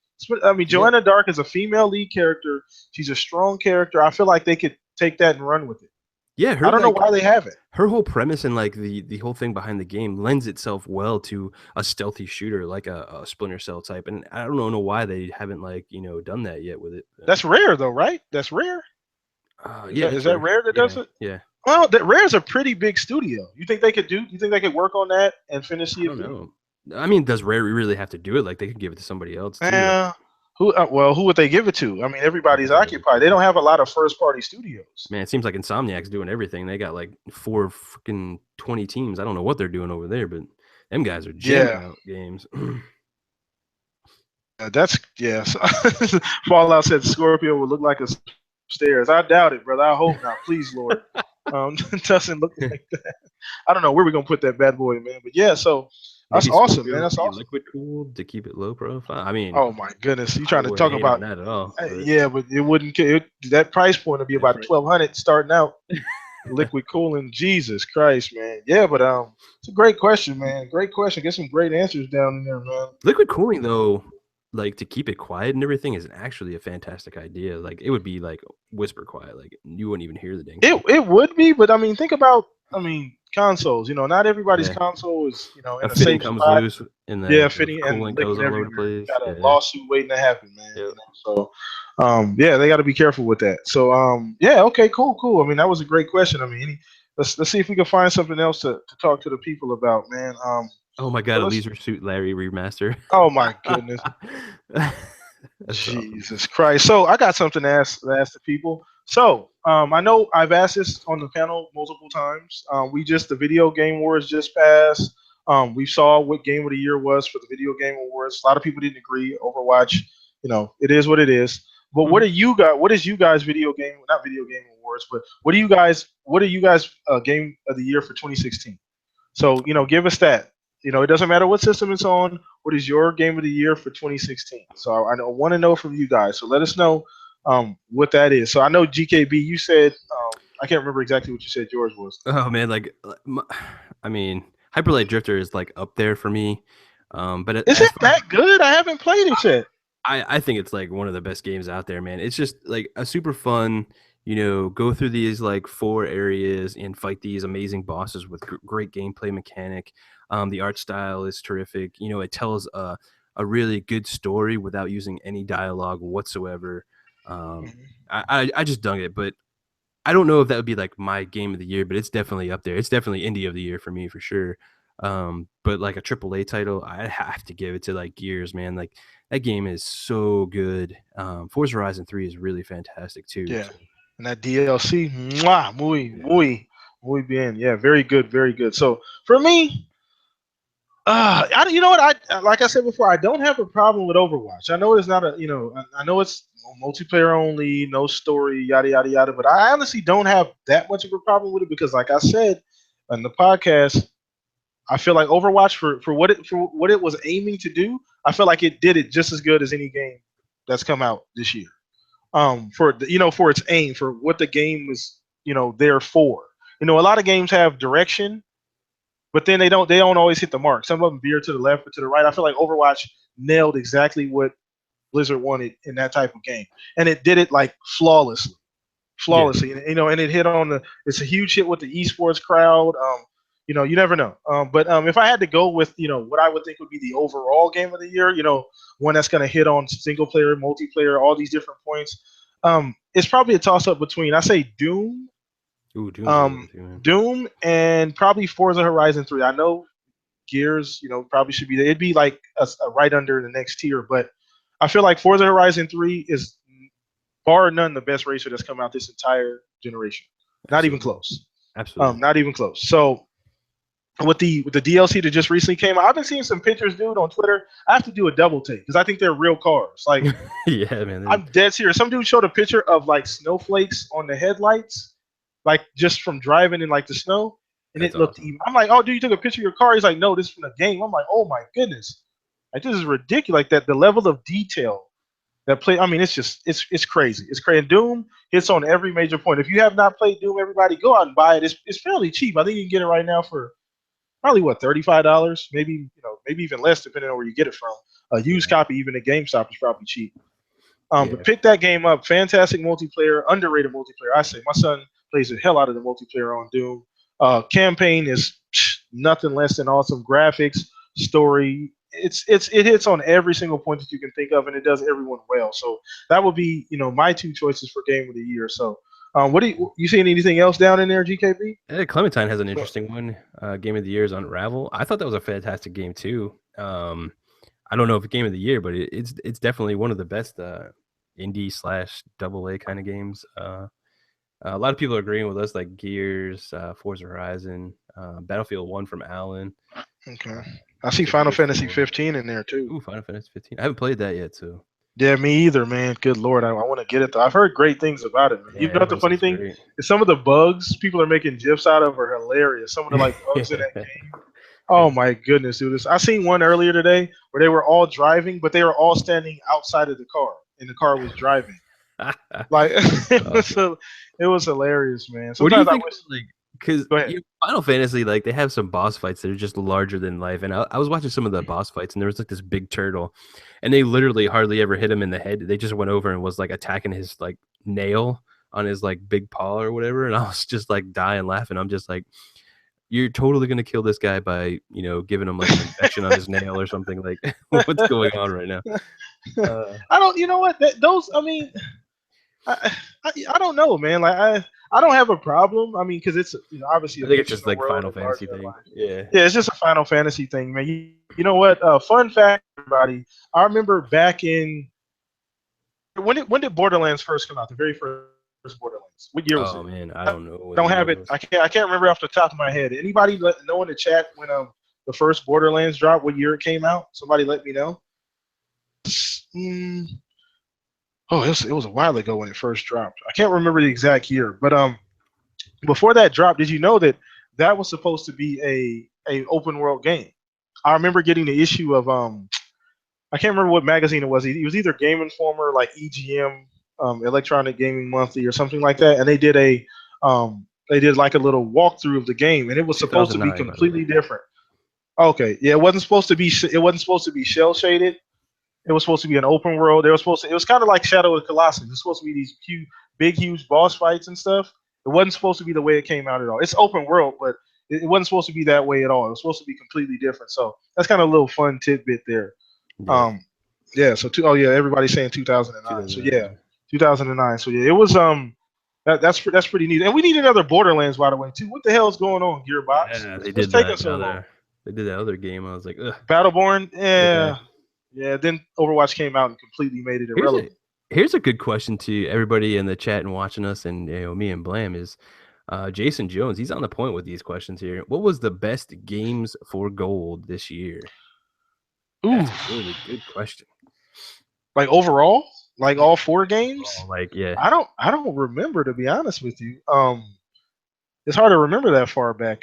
I mean, Yeah. Joanna Dark is a female lead character. She's a strong character. I feel like they could take that and run with it. Yeah, I her don't know like why they haven't. her whole premise and like the whole thing behind the game lends itself well to a stealthy shooter like a Splinter Cell type, and I don't know why they haven't done that yet with it. That's rare though, right? That's rare. Yeah, Is it's that rare. rare that does Yeah, it? yeah. Well, that Rare's a pretty big studio. You think they could do? You think they could work on that and finish I Sea of don't Thieves? know. I mean, does Rare really have to do it? Like they could give it to somebody else too. Like, Who would they give it to? I mean, everybody's that's a really occupied. They don't have a lot of first party studios. man. It seems like Insomniac's doing everything. They got like 20 teams. I don't know what they're doing over there, but them guys are jamming Yeah, out games. that's yes. Fallout said Scorpio would look like a stairs. I doubt it, brother. I hope not. Please, Lord. It doesn't look like that. I don't know where we're gonna put that bad boy, man. But yeah, so that's Maybe awesome, man. Scorpio That's could be awesome. liquid cooled to keep it low profile. I mean, Oh my goodness, you I trying to wouldn't talk hate on about? that at all. But Yeah, but it wouldn't. That price point would be that about 1,200 starting out. Liquid cooling. Jesus Christ, man. Yeah, but it's a great question, man. Great question. Get some great answers down in there, man. liquid cooling though, like to keep it quiet and everything is actually a fantastic idea. Like it would be like whisper quiet, like you wouldn't even hear the dang thing. It would be, but I mean, think about consoles. You know, not everybody's Yeah, console is a in a fitting safe comes spot. loose and Yeah, the fitting and coolant goes liquid all over the everywhere. place. Got a Yeah, lawsuit waiting to happen, man. yeah. You know, so yeah, they got to be careful with that. So yeah, okay, cool. I mean, that was a great question. I mean, let's see if we can find something else to talk to the people about, man. Oh my god, So a let's. Leisure Suit Larry remaster. Oh my goodness. That's awesome. Jesus Christ. So I got something to ask the people. So I know I've asked this on the panel multiple times. The video game awards just passed. We saw what game of the year was for the video game awards. A lot of people didn't agree. Overwatch, it is what it is. But what Mhm. are you guys? What is you guys video game? Not video game awards, but what are you guys? What are you guys game of the year for 2016? So give us that. It doesn't matter what system it's on. What is your game of the year for 2016? So I want to know from you guys. So let us know what that is. So I know GKB, you said I can't remember exactly what you said yours was. Oh man, I mean, Hyperlight Drifter is like up there for me. But Is as it far that good? I haven't played it yet. I think it's like one of the best games out there, man. It's just like a super fun, go through these like 4 areas and fight these amazing bosses with great gameplay mechanic. The art style is terrific. It tells a really good story without using any dialogue whatsoever. Um, Mhm. I just dug it, but I don't know if that would be like my game of the year, but it's definitely up there. It's definitely indie of the year for me for sure. But like a AAA title, I have to give it to like Gears, man. Like that game is so good. Forza Horizon 3 is really fantastic too. Yeah, So and that DLC, mwah, yeah. muy bien. Yeah, very good, very good. So for me, you know what? I like I said before, I don't have a problem with Overwatch. I know it's not I know it's multiplayer only, no story, yada yada yada. But I honestly don't have that much of a problem with it because, like I said in the podcast, I feel like Overwatch for what it was aiming to do, I feel like it did it just as good as any game that's come out this year. For its aim, for what the game was, there for. A lot of games have direction but then they don't always hit the mark. Some of them veer to the left or to the right. I feel like Overwatch nailed exactly what Blizzard wanted in that type of game, and it did it like flawlessly, Yeah. flawlessly. And it hit on the. It's a huge hit with the esports crowd. You never know. But if I had to go with what I would think would be the overall game of the year, one that's going to hit on single player, multiplayer, all these different points, it's probably a toss up between I say Doom, Ooh, Doom's a good one too, man. Doom, and probably Forza Horizon 3. I know Gears, probably should be there. It'd be like a right under the next tier, but I feel like Forza Horizon 3 is bar none the best racer that's come out this entire generation. Not even close. Absolutely. Not even close. So with the DLC that just recently came out, I've been seeing some pictures, dude, on Twitter. I have to do a double take because I think they're real cars. Like, yeah, man. I'm dead serious. Some dude showed a picture of like snowflakes on the headlights, like just from driving in like the snow, and That's it looked awesome. even. I'm like, oh, dude, you took a picture of your car? He's like, no, this is from the game. I'm like, oh my goodness, like this is ridiculous. Like that, the level of detail that play. I mean, it's just it's crazy. It's crazy. And Doom hits on every major point. If you have not played Doom, everybody go out and buy it. It's fairly cheap. I think you can get it right now for probably what, $35, maybe maybe even less depending on where you get it from. A used copy, even at GameStop, is probably cheap. But pick that game up. Fantastic multiplayer, underrated multiplayer. I say my son plays the hell out of the multiplayer on Doom. Campaign is nothing less than awesome. Graphics, story. It hits on every single point that you can think of, and it does everyone well. So that would be my two choices for game of the year. So what do you seeing anything else down in there, GKB? Clementine has an interesting one. Game of the year is Unravel. I thought that was a fantastic game too. I don't know if it's game of the year, but it's definitely one of the best indie / AA kind of games. A lot of people are agreeing with us, like Gears, Forza Horizon, Battlefield 1 from Alan. Okay, I see Final Fantasy 15 in there too. Ooh, Final Fantasy 15. I haven't played that yet, too. Yeah, me either, man. Good Lord, I want to get it though. I've heard great things about it, man. Yeah, You know what the funny thing is? Some of the bugs people are making gifs out of are hilarious. Some of the like bugs in that game. Oh my goodness, dude! I seen one earlier today where they were all driving, but they were all standing outside of the car, and the car was driving. Like it was hilarious, man. What do you Sometimes I think? wish, Like, because Final Fantasy, like they have some boss fights that are just larger than life. And I was watching some of the boss fights, and there was like this big turtle, and they literally hardly ever hit him in the head. They just went over and was like attacking his like nail on his like big paw or whatever. And I was just like dying laughing. I'm just like, you're totally gonna kill this guy by giving him like an infection on his nail or something. Like, what's going on right now? I don't. You know what? Those. I mean, I don't know, man. Like I don't have a problem. I mean, because it's obviously. I think it's just like Final Fantasy thing. Yeah. Yeah, it's just a Final Fantasy thing, man. You know what? Fun fact, everybody. I remember back in when did Borderlands first come out? The very first Borderlands. What year was it? Oh man, I don't know. Don't have it. I can't remember off the top of my head. Anybody know in the chat when the first Borderlands dropped? What year it came out? Somebody let me know. Oh, it was a while ago when it first dropped. I can't remember the exact year, but before that dropped, did you know that was supposed to be a open world game? I remember getting the issue of I can't remember what magazine it was. It was either Game Informer, like EGM, Electronic Gaming Monthly, or something like that, and they did like a little walkthrough of the game, and it was supposed to be completely different. Okay, yeah, it wasn't supposed to be shell shaded. It was supposed to be an open world. It was kind of like Shadow of the Colossus. It was supposed to be these huge boss fights and stuff. It wasn't supposed to be the way it came out at all. It's open world, but it wasn't supposed to be that way at all. It was supposed to be completely different. So that's kind of a little fun tidbit there. Yeah. So everybody's saying 2009. So yeah, 2009. So yeah, it was that's pretty neat. And we need another Borderlands, by the way, too. What the hell is going on, Gearbox? Yeah, they did that other game. I was like, ugh. Battleborn. Yeah. Then Overwatch came out and completely made it irrelevant. Here's a good question to everybody in the chat and watching us, and me and Blam is Jason Jones. He's on the point with these questions here. What was the best games for gold this year? That's a really good question. Like overall, like all 4 games. Yeah. I don't remember, to be honest with you. It's hard to remember that far back.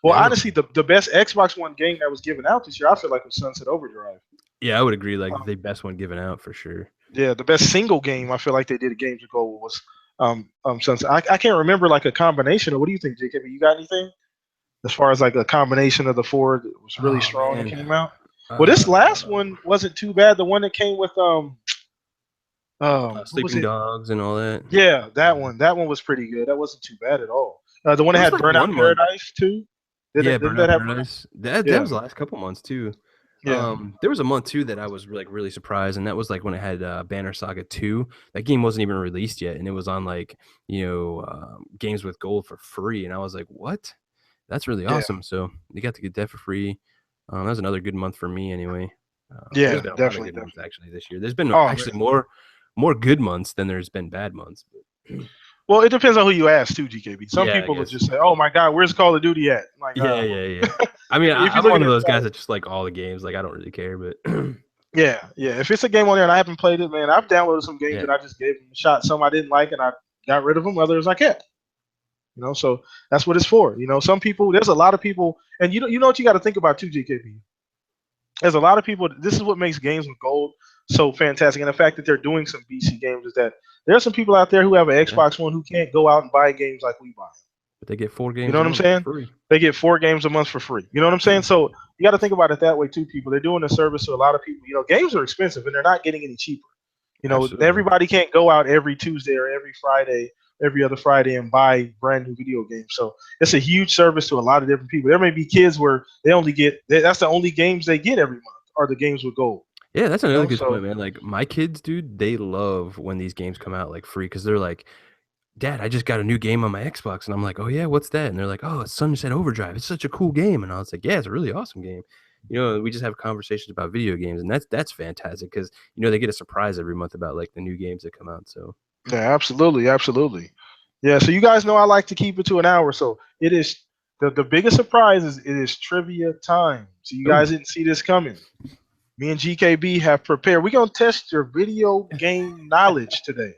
Honestly, the best Xbox One game that was given out this year, I feel like, was Sunset Overdrive. Yeah, I would agree. Like the best one given out for sure. Yeah, the best single game I feel like they did a Games of Gold was Sunset. I can't remember like a combination. What do you think, JKB? You got anything as far as like a combination of the 4 that was really strong and came out? Well, this last one wasn't too bad. The one that came with Sleeping Dogs and all that. Yeah, that one was pretty good. That wasn't too bad at all. The one that had Burnout Paradise too. Didn't that Burnout happen? Paradise. That Yeah, was the last couple months too. yeah, There was a month too that I was like really surprised, and that was like when it had Banner Saga 2. That game wasn't even released yet, and it was on like games with gold for free, and I was like, what? That's really yeah, awesome. So you got to get that for free. That was another good month for me anyway. There's yeah. been a lot of Definitely, good months definitely. actually this year. There's been Oh actually man. more good months than there's been bad months. But Well, it depends on who you ask too, GKB. Some yeah, I people will guess. just say, "Oh my God, where's Call of Duty at?" Like, Yeah. I mean, if you're I'm one looking of at those guys that just like all the games. Like I don't really care, but yeah. If it's a game on there and I haven't played it, man, I've downloaded some games yeah, and I just gave them a shot. Some I didn't like and I got rid of them. Others I kept. So that's what it's for. Some people. There's a lot of people, and you know what you got to think about too, GKB. There's a lot of people. This is what makes games with gold so fantastic, and the fact that they're doing some BC games is that there are some people out there who have an yeah. Xbox One who can't go out and buy games like we buy. But they get 4 You know games a what I'm month for saying? free. They get 4 games a month for free. You know what I'm saying? So you got to think about it that way too, people. They're doing a service to a lot of people. Games are expensive and they're not getting any cheaper. Absolutely. Everybody can't go out every Tuesday or every Friday, every other Friday and buy brand new video games. So it's a huge service to a lot of different people. There may be kids where they only get that's the only games they get every month are the games with gold. Yeah, that's another good So point, man. Like my kids, dude, they love when these games come out like free because they're like, Dad, I just got a new game on my Xbox. And I'm like, oh, yeah, what's that? And they're like, oh, it's Sunset Overdrive. It's such a cool game. And I was like, yeah, it's a really awesome game. We just have conversations about video games. And that's fantastic because, they get a surprise every month about like the new games that come out. So, yeah, absolutely, absolutely. Yeah, so you guys know I like to keep it to an hour. So it is the biggest surprise is it is trivia time. So you oh, guys didn't see this coming. Me and GKB have prepared. We're gonna test your video game knowledge today.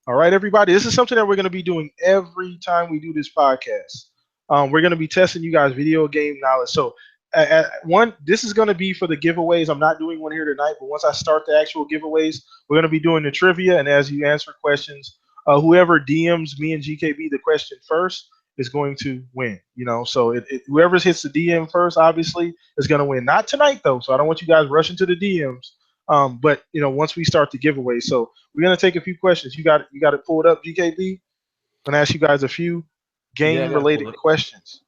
All right, everybody. This is something that we're gonna be doing every time we do this podcast. We're gonna be testing you guys video game knowledge. So this is gonna be for the giveaways. I'm not doing one here tonight, but once I start the actual giveaways, we're gonna be doing the trivia. And as you answer questions, whoever DMs me and GKB the question first is going to win. So whoever hits the DM first, obviously, is going to win. Not tonight though, so I don't want you guys rushing to the DMs. But once we start the giveaway, so we're going to take a few questions. You got it pulled up, GKB. I'm going to ask you guys a few yeah, I game got to pull related it up. questions.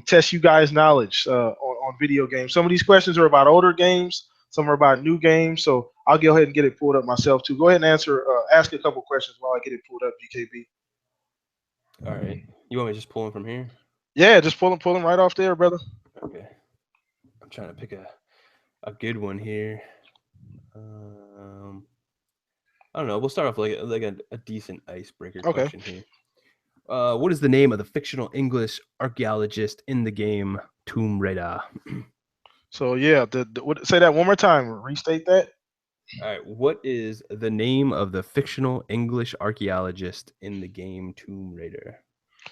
Test you guys' knowledge on video games. Some of these questions are about older games. Some are about new games. So I'll go ahead and get it pulled up myself too. Go ahead and ask a couple questions while I get it pulled up, GKB. All right. You want me to just pull them from here? Yeah, just pull them right off there, brother. Okay. I'm trying to pick a good one here. I don't know. We'll start off like a decent icebreaker Okay. question here. What is the name of the fictional English archaeologist in the game Tomb Raider? So yeah, say that one more time. Restate that. All right. What is the name of the fictional English archaeologist in the game Tomb Raider?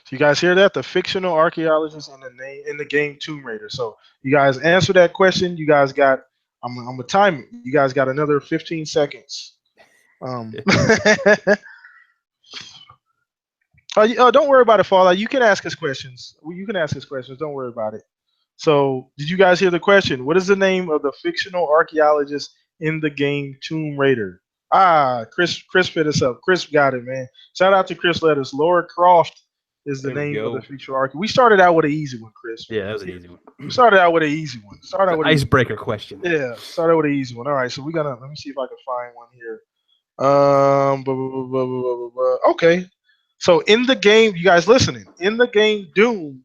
So you guys hear that? The fictional archaeologist in the game Tomb Raider. So you guys answer that question. You guys got. I'm gonna time it. You guys got another 15 seconds. Don't worry about it, Fallout. You can ask us questions. You can ask us questions. Don't worry about it. So, did you guys hear the question? What is the name of the fictional archaeologist in the game Tomb Raider? Chris hit us up. Chris got it, man. Shout out to Chris Letters. Laura Croft is the There we name of the go. fictional archaeologist. We started out with an easy one, Chris. Yeah, that was an easy one. We started out with an easy one. Started out with an icebreaker question. Yeah, started with an easy one. All right, so let me see if I can find one here. Okay. So in the game, you guys listening? In the game Doom,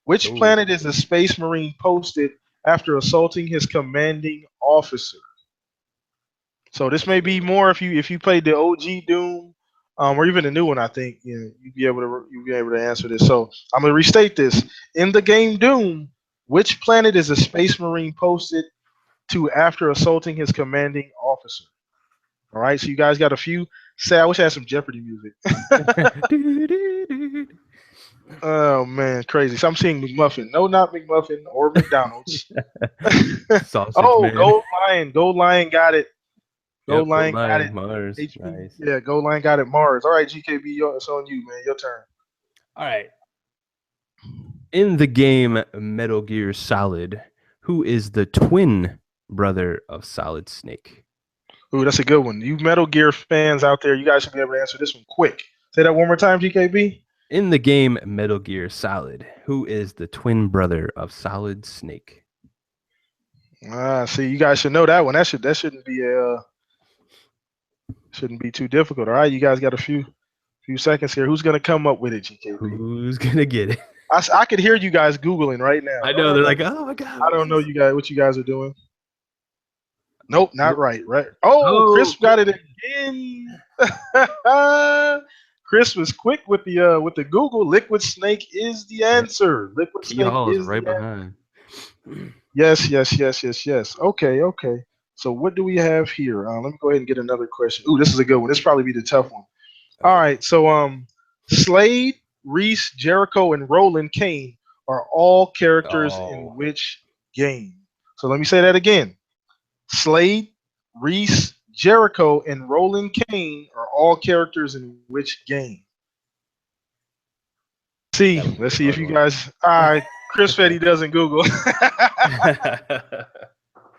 which planet is a space marine posted after assaulting his commanding officer? So this may be more if you played the OG Doom, or even the new one. I think you'd be able to answer this. So I'm gonna restate this. In the game Doom, which planet is a space marine posted to after assaulting his commanding officer? All right, so you guys got a few. I wish I had some Jeopardy music. Oh man, crazy! So I'm seeing McMuffin. No, not McMuffin or McDonald's. Sausage Oh, man. Gold Lion got it. Gold Lion got it. Mars. HP. Nice. Yeah, Gold Lion got it. Mars. All right, GKB, it's on you, man. Your turn. All right. In the game Metal Gear Solid, who is the twin brother of Solid Snake? Ooh, that's a good one. You Metal Gear fans out there, you guys should be able to answer this one quick. Say that one more time, GKB. In the game Metal Gear Solid, who is the twin brother of Solid Snake? See, you guys should know that one. That shouldn't be too difficult. All right, you guys got a few seconds here. Who's gonna come up with it, GKB? Who's gonna get it? I could hear you guys Googling right now. I know they're like, oh my god. I don't know what you guys are doing. Nope, not right. Right. Oh, Chris got it again. Chris was quick with the Google. Liquid Snake is the answer. Liquid Key Snake Hall is right the behind. Yes. Okay. So what do we have here? Let me go ahead and get another question. Ooh, this is a good one. This probably be the tough one. All right. So Slade, Reese, Jericho, and Roland Kane are all characters in which game? So let me say that again. Slade, Reese, Jericho, and Roland Kane are all characters in which game? Let's see if you guys. Chris said he doesn't Google. I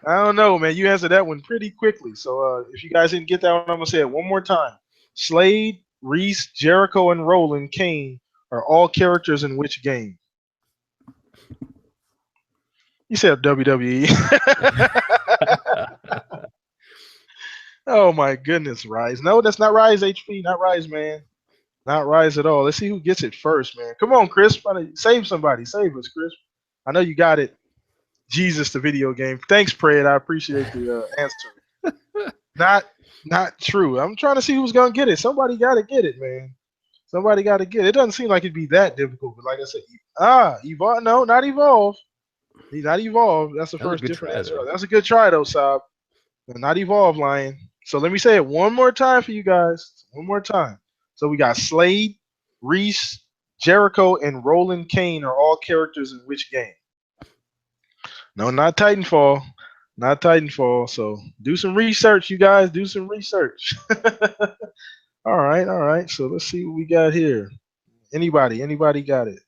don't know, man. You answered that one pretty quickly. So if you guys didn't get that one, I'm gonna say it one more time. Slade, Reese, Jericho, and Roland Kane are all characters in which game? You said WWE. Oh my goodness, Rise. No, that's not Rise HP. Not Rise, man. Not Rise at all. Let's see who gets it first, man. Come on, Chris. Save somebody. Save us, Chris. I know you got it. Jesus, the video game. Thanks, Pred. I appreciate the answer. Not true. I'm trying to see who's gonna get it. Somebody got to get it, man. Somebody got to get it. It doesn't seem like it'd be that difficult, but like I said, Evolve. No, not Evolve. Not Evolve. That's the first different answer. That's a good try, though, Saab. Not Evolve, Lion. So let me say it one more time for you guys. One more time. So we got Slade, Reese, Jericho, and Roland Kane are all characters in which game? No, not Titanfall. Not Titanfall. So do some research, you guys. Do some research. All right. So let's see what we got here. Anybody got it?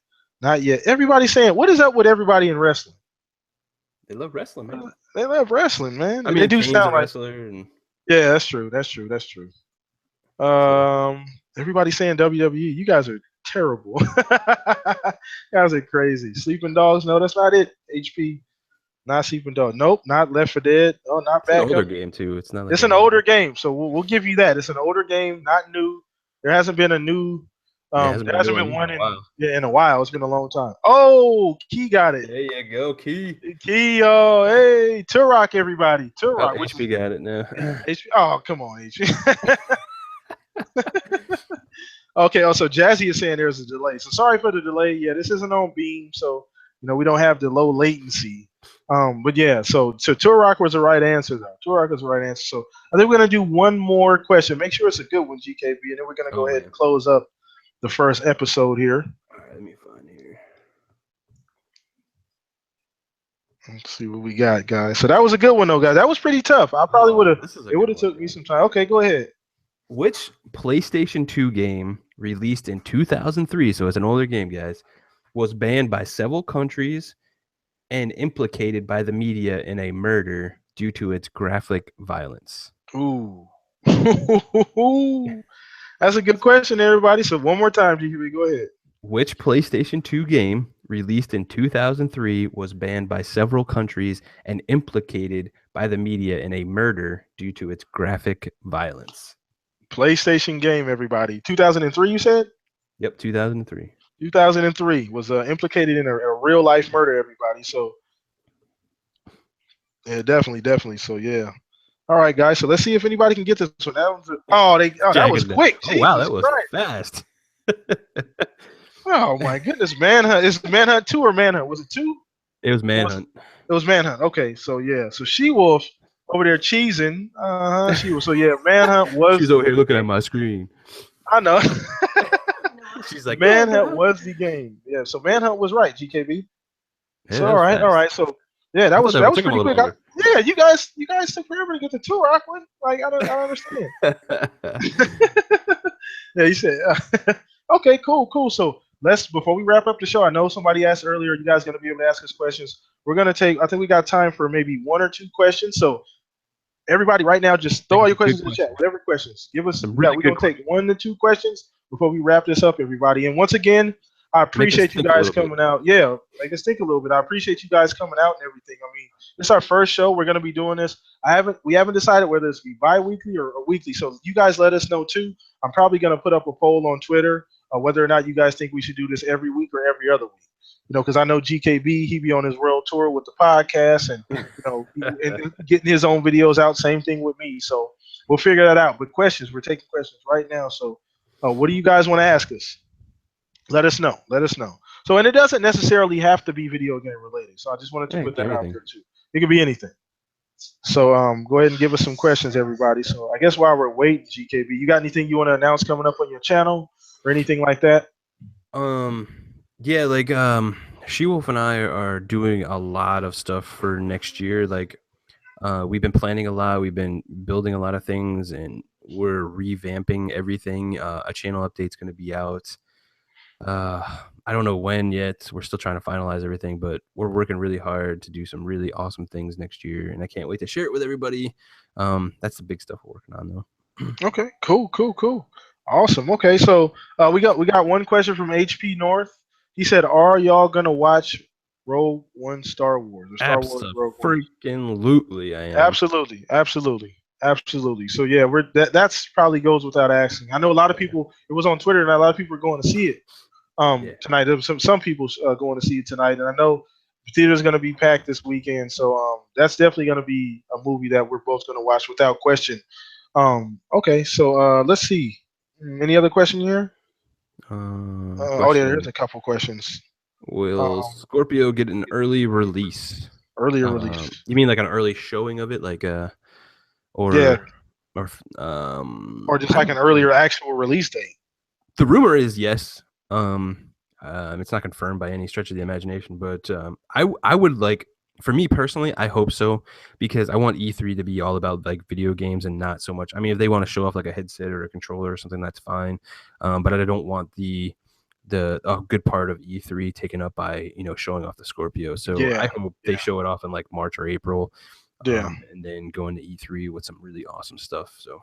Not yet. Everybody's saying, what is up with everybody in wrestling? They love wrestling, man. They love wrestling, man. I mean, they do Kane's sound a like wrestler. Yeah, that's true. Everybody's saying WWE. You guys are terrible. You guys are crazy. Sleeping Dogs. No, that's not it. HP. Not Sleeping Dogs. Nope. Not Left 4 Dead. Oh, not Bad. It's an older game too. It's not. Like it's an older game, so we'll give you that. It's an older game, not new. There hasn't been a new. There hasn't been one in a while. It's been a long time. Oh, Key got it. There you go, Key. Key. Oh, hey, Turok, everybody. Turok. HP got it now. HP. Oh, come on, HP. Okay. Also, Jazzy is saying there's a delay. So sorry for the delay. Yeah, this isn't on Beam, so we don't have the low latency. But yeah, so Turok was the right answer though. Turok was the right answer. So I think we're gonna do one more question. Make sure it's a good one, GKB, and then we're gonna go ahead and close up the first episode here. All right, let me find here. Let's see what we got, guys. So that was a good one though, guys. That was pretty tough. I probably would have. It would have took me some time. Okay, go ahead. Which PlayStation 2 game released in 2003, so it's an older game, guys, was banned by several countries and implicated by the media in a murder due to its graphic violence? Ooh. That's a good question, everybody. So one more time, GKB, go ahead. Which PlayStation 2 game released in 2003 was banned by several countries and implicated by the media in a murder due to its graphic violence? PlayStation game, everybody. 2003, you said? Yep, 2003. 2003 was implicated in a real life murder, everybody. So yeah, definitely. So yeah. All right, guys. So let's see if anybody can get this one. That was quick. Oh, wow, that was fast. Oh my goodness, Manhunt. Is Manhunt 2 or Manhunt? Was it 2? It was Manhunt. It was Manhunt. Okay, so yeah. So She-Wolf over there cheesing. She-Wolf. So yeah, Manhunt was. She's over here looking at my screen. I know. She's like, Manhunt was the game. Yeah, so Manhunt was right, GKB. Yeah, so all right. So yeah, that was pretty quick. Yeah, you guys took forever to get the Turok one. Like I don't understand. Yeah, you said okay, cool. So before we wrap up the show, I know somebody asked earlier, you guys gonna be able to ask us questions. We're gonna take, I think we got time for maybe 1 or 2 questions. So everybody right now, just throw all your questions in the chat. Whatever questions. Give us some. We're gonna take 1 to 2 questions. before we wrap this up, everybody. And once again, I appreciate you guys coming out. Yeah, make us think a little bit. I appreciate you guys coming out and everything. I mean, it's our first show. We're gonna be doing this. We haven't decided whether it's be bi-weekly or weekly. So you guys let us know too. I'm probably gonna put up a poll on Twitter whether or not you guys think we should do this every week or every other week. You know, because I know GKB, he be on his world tour with the podcast, and and getting his own videos out. Same thing with me. So we'll figure that out. But questions, we're taking questions right now. So what do you guys want to ask us? Let us know. Let us know. So, and it doesn't necessarily have to be video game related. So I just wanted to put that out there too. It could be anything. So go ahead and give us some questions, everybody. So I guess while we're waiting, GKB, you got anything you want to announce coming up on your channel or anything like that? Yeah, like She-Wolf and I are doing a lot of stuff for next year. Like we've been planning a lot, we've been building a lot of things, and we're revamping everything. A channel update's going to be out. I don't know when yet. We're still trying to finalize everything, but we're working really hard to do some really awesome things next year, and I can't wait to share it with everybody. That's the big stuff we're working on, though. Okay, cool. Awesome. Okay, so we got one question from HP North. He said, "Are y'all gonna watch Rogue One Star Wars or Star Wars Rogue One?" Freaking lootly, I am. Absolutely. So yeah, that's probably goes without asking. I know a lot of people. It was on Twitter, and a lot of people are going to see it tonight. There was some people going to see it tonight, and I know the theater's going to be packed this weekend. So that's definitely going to be a movie that we're both going to watch without question. Okay, so let's see. Any other question here? There's a couple questions. Will Scorpio get an early release? Earlier release? You mean like an early showing of it, like or just like an earlier actual release date? The rumor is yes. It's not confirmed by any stretch of the imagination, but I would like, for me personally, I hope so, because I want E3 to be all about like video games and not so much. I mean, if they want to show off like a headset or a controller or something, that's fine. But I don't want the good part of E3 taken up by showing off the Scorpio. So I hope they show it off in like March or April. And then go into E3 with some really awesome stuff. So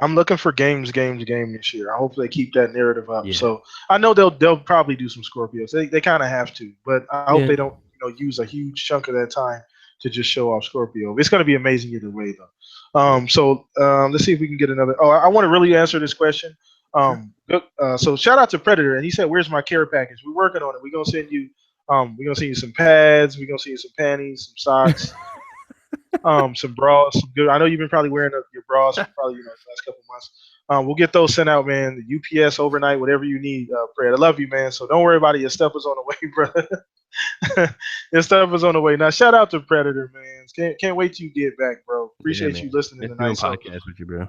I'm looking for game this year. I hope they keep that narrative up. Yeah. So I know they'll probably do some Scorpios. They kind of have to, but I hope they don't use a huge chunk of that time to just show off Scorpio. It's going to be amazing either way, though. So let's see if we can get another. Oh, I want to really answer this question. So shout out to Predator, and he said, "Where's my care package? We're working on it. We're gonna send you. We're gonna send you some pads. We're gonna send you some panties, some socks." Some bras, some good. I know you've been probably wearing your bras for probably the last couple months. We'll get those sent out, man. The UPS overnight, whatever you need. Fred, I love you, man. So don't worry about it. Your stuff is on the way, brother. Your stuff is on the way. Now, shout out to Predator, man. Can't wait till you get back, bro. Appreciate you listening tonight. Podcast with you, bro.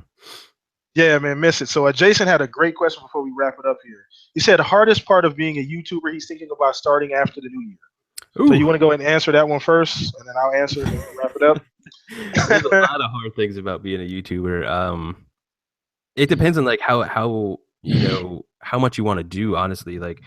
Yeah, man, miss it. So Jason had a great question before we wrap it up here. He said the hardest part of being a YouTuber he's thinking about starting after the new year. Ooh. So you want to go ahead and answer that one first, and then I'll answer and then we'll wrap it up. There's a lot of hard things about being a YouTuber. It depends on like how much you want to do. Honestly, like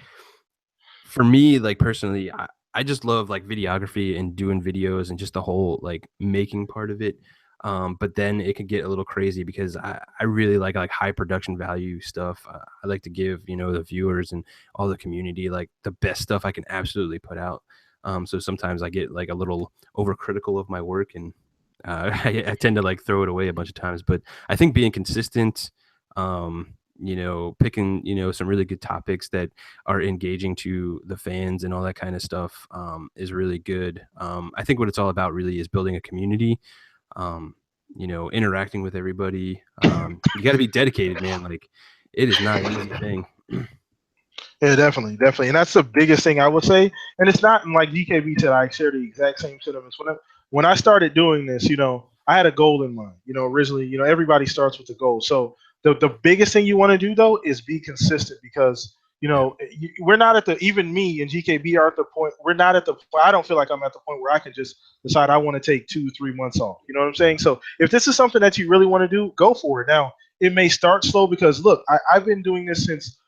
for me, like personally, I just love like videography and doing videos and just the whole like making part of it. But then it can get a little crazy because I really like high production value stuff. I like to give the viewers and all the community like the best stuff I can absolutely put out. So sometimes I get like a little overcritical of my work, and I tend to like throw it away a bunch of times. But I think being consistent, picking some really good topics that are engaging to the fans and all that kind of stuff is really good. I think what it's all about really is building a community. Interacting with everybody. You got to be dedicated, man. Like it is not an easy thing. Yeah, definitely. And that's the biggest thing I would say. And it's not like GKB said, I share the exact same sentiments. When I started doing this, I had a goal in mind. Originally, everybody starts with a goal. So the biggest thing you want to do though is be consistent, because we're not at even me and GKB are at the point. We're not at the. I don't feel like I'm at the point where I can just decide I want to take 2-3 months off. You know what I'm saying? So if this is something that you really want to do, go for it. Now it may start slow because look, I've been doing this since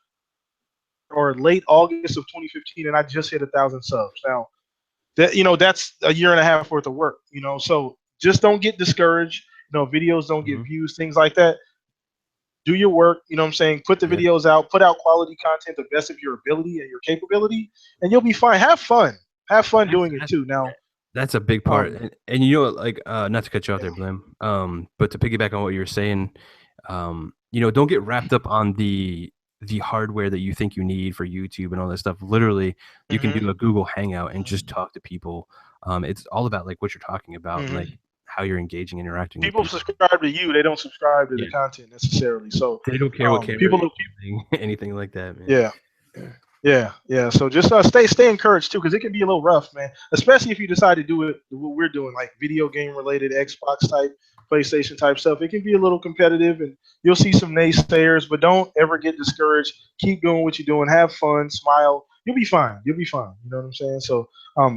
late August of 2015, and I just hit 1,000 subs. Now that's a year and a half worth of work. So just don't get discouraged. Videos don't get views, things like that. do your work. You know what I'm saying? Put the videos out, put out quality content, the best of your ability and your capability, and you'll be fine. Have fun. Have fun doing it too. Now, that's a big part. And you know what, like, not to cut you off there, Blim, but to piggyback on what you were saying, you know, don't get wrapped up on the hardware that you think you need for YouTube and all that stuff. Literally, you can do a Google Hangout and just talk to people. It's all about like what you're talking about and like how you're engaging, interacting people with people. subscribe to you; they don't subscribe to the content necessarily. So they don't care what camera people using, anything like that, man. Yeah. So just stay encouraged too, because it can be a little rough, man. Especially if you decide to do it what we're doing, like video game related, Xbox type, PlayStation type stuff. It can be a little competitive, and you'll see some naysayers. But don't ever get discouraged. Keep doing what you're doing. Have fun. Smile. You'll be fine. You'll be fine. You know what I'm saying? So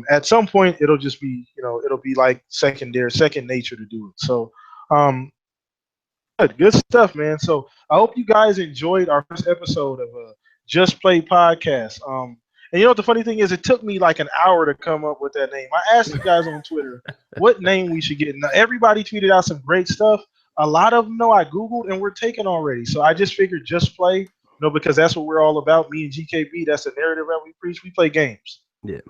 at some point, it'll just be, it'll be like second nature to do it. So good stuff, man. So I hope you guys enjoyed our first episode of Just Play Podcast. And you know what the funny thing is? It took me like an hour to come up with that name. I asked you guys on Twitter what name we should get. Now, everybody tweeted out some great stuff. A lot of them, I Googled and we're taken already. So I just figured Just Play, because that's what we're all about. Me and GKB, that's the narrative that we preach. We play games. Yeah.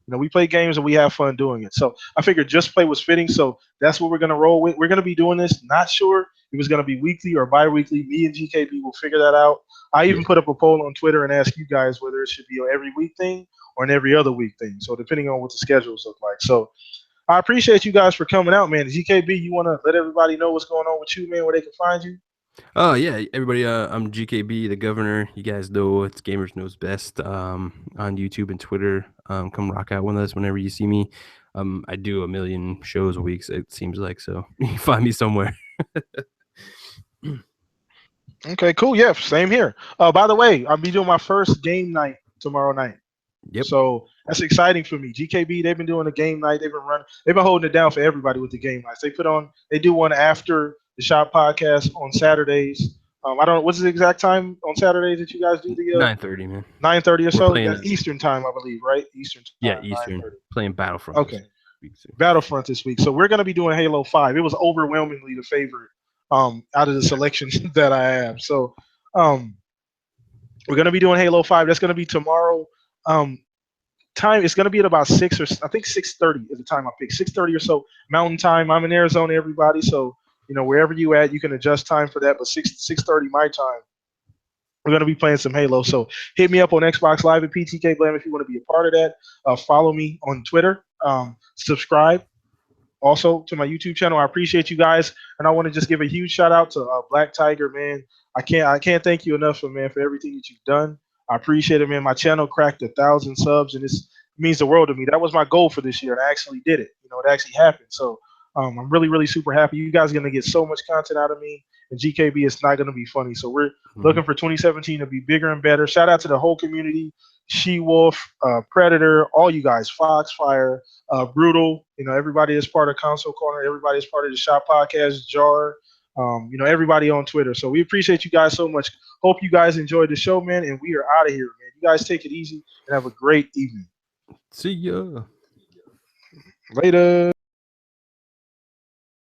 We play games and we have fun doing it. So I figured Just Play was fitting. So that's what we're going to roll with. We're going to be doing this. Not sure if it was going to be weekly or bi-weekly. Me and GKB will figure that out. I even put up a poll on Twitter and asked you guys whether it should be an every week thing or an every other week thing. So depending on what the schedules look like. So I appreciate you guys for coming out, man. GKB, you want to let everybody know what's going on with you, man, where they can find you? Oh yeah, everybody. I'm GKB, the governor. You guys know it's Gamers Knows Best. On YouTube and Twitter. Come rock out with us whenever you see me. I do 1 million shows a week. It seems like, so you can find me somewhere. Okay, cool. Yeah, same here. By the way, I'll be doing my first game night tomorrow night. Yep. So that's exciting for me. GKB, they've been doing a game night. They've been holding it down for everybody with the game nights. They do one after the Shop Podcast on Saturdays. I don't know, what's the exact time on Saturdays that you guys do the 9:30, man. 9:30 or so. That's Eastern time, I believe, right? Eastern time. Yeah, Eastern. 9:30. Playing Battlefront. Okay. Battlefront this week. So we're gonna be doing Halo 5. It was overwhelmingly the favorite out of the selections that I have. So we're gonna be doing Halo 5. That's gonna be tomorrow. Time it's gonna be at about 6:30 is the time I picked. 6:30 or so Mountain Time. I'm in Arizona, everybody. So wherever you at, you can adjust time for that. But 6:30 my time, we're gonna be playing some Halo. So hit me up on Xbox Live at PTK BLAM if you want to be a part of that. Follow me on Twitter. Subscribe also to my YouTube channel. I appreciate you guys, and I want to just give a huge shout out to Black Tiger, man. I can't thank you enough, for everything that you've done. I appreciate it, man. My channel cracked 1,000 subs, and it means the world to me. That was my goal for this year, and I actually did it. It actually happened. So I'm really, really super happy. You guys are going to get so much content out of me, and GKB, it's not going to be funny. So we're looking for 2017 to be bigger and better. Shout out to the whole community, She-Wolf, Predator, all you guys, Foxfire, Brutal, everybody is part of Console Corner, everybody is part of the Shop Podcast, Jar, everybody on Twitter. So we appreciate you guys so much. Hope you guys enjoyed the show, man, and we are out of here, man. You guys take it easy and have a great evening. See ya. Later.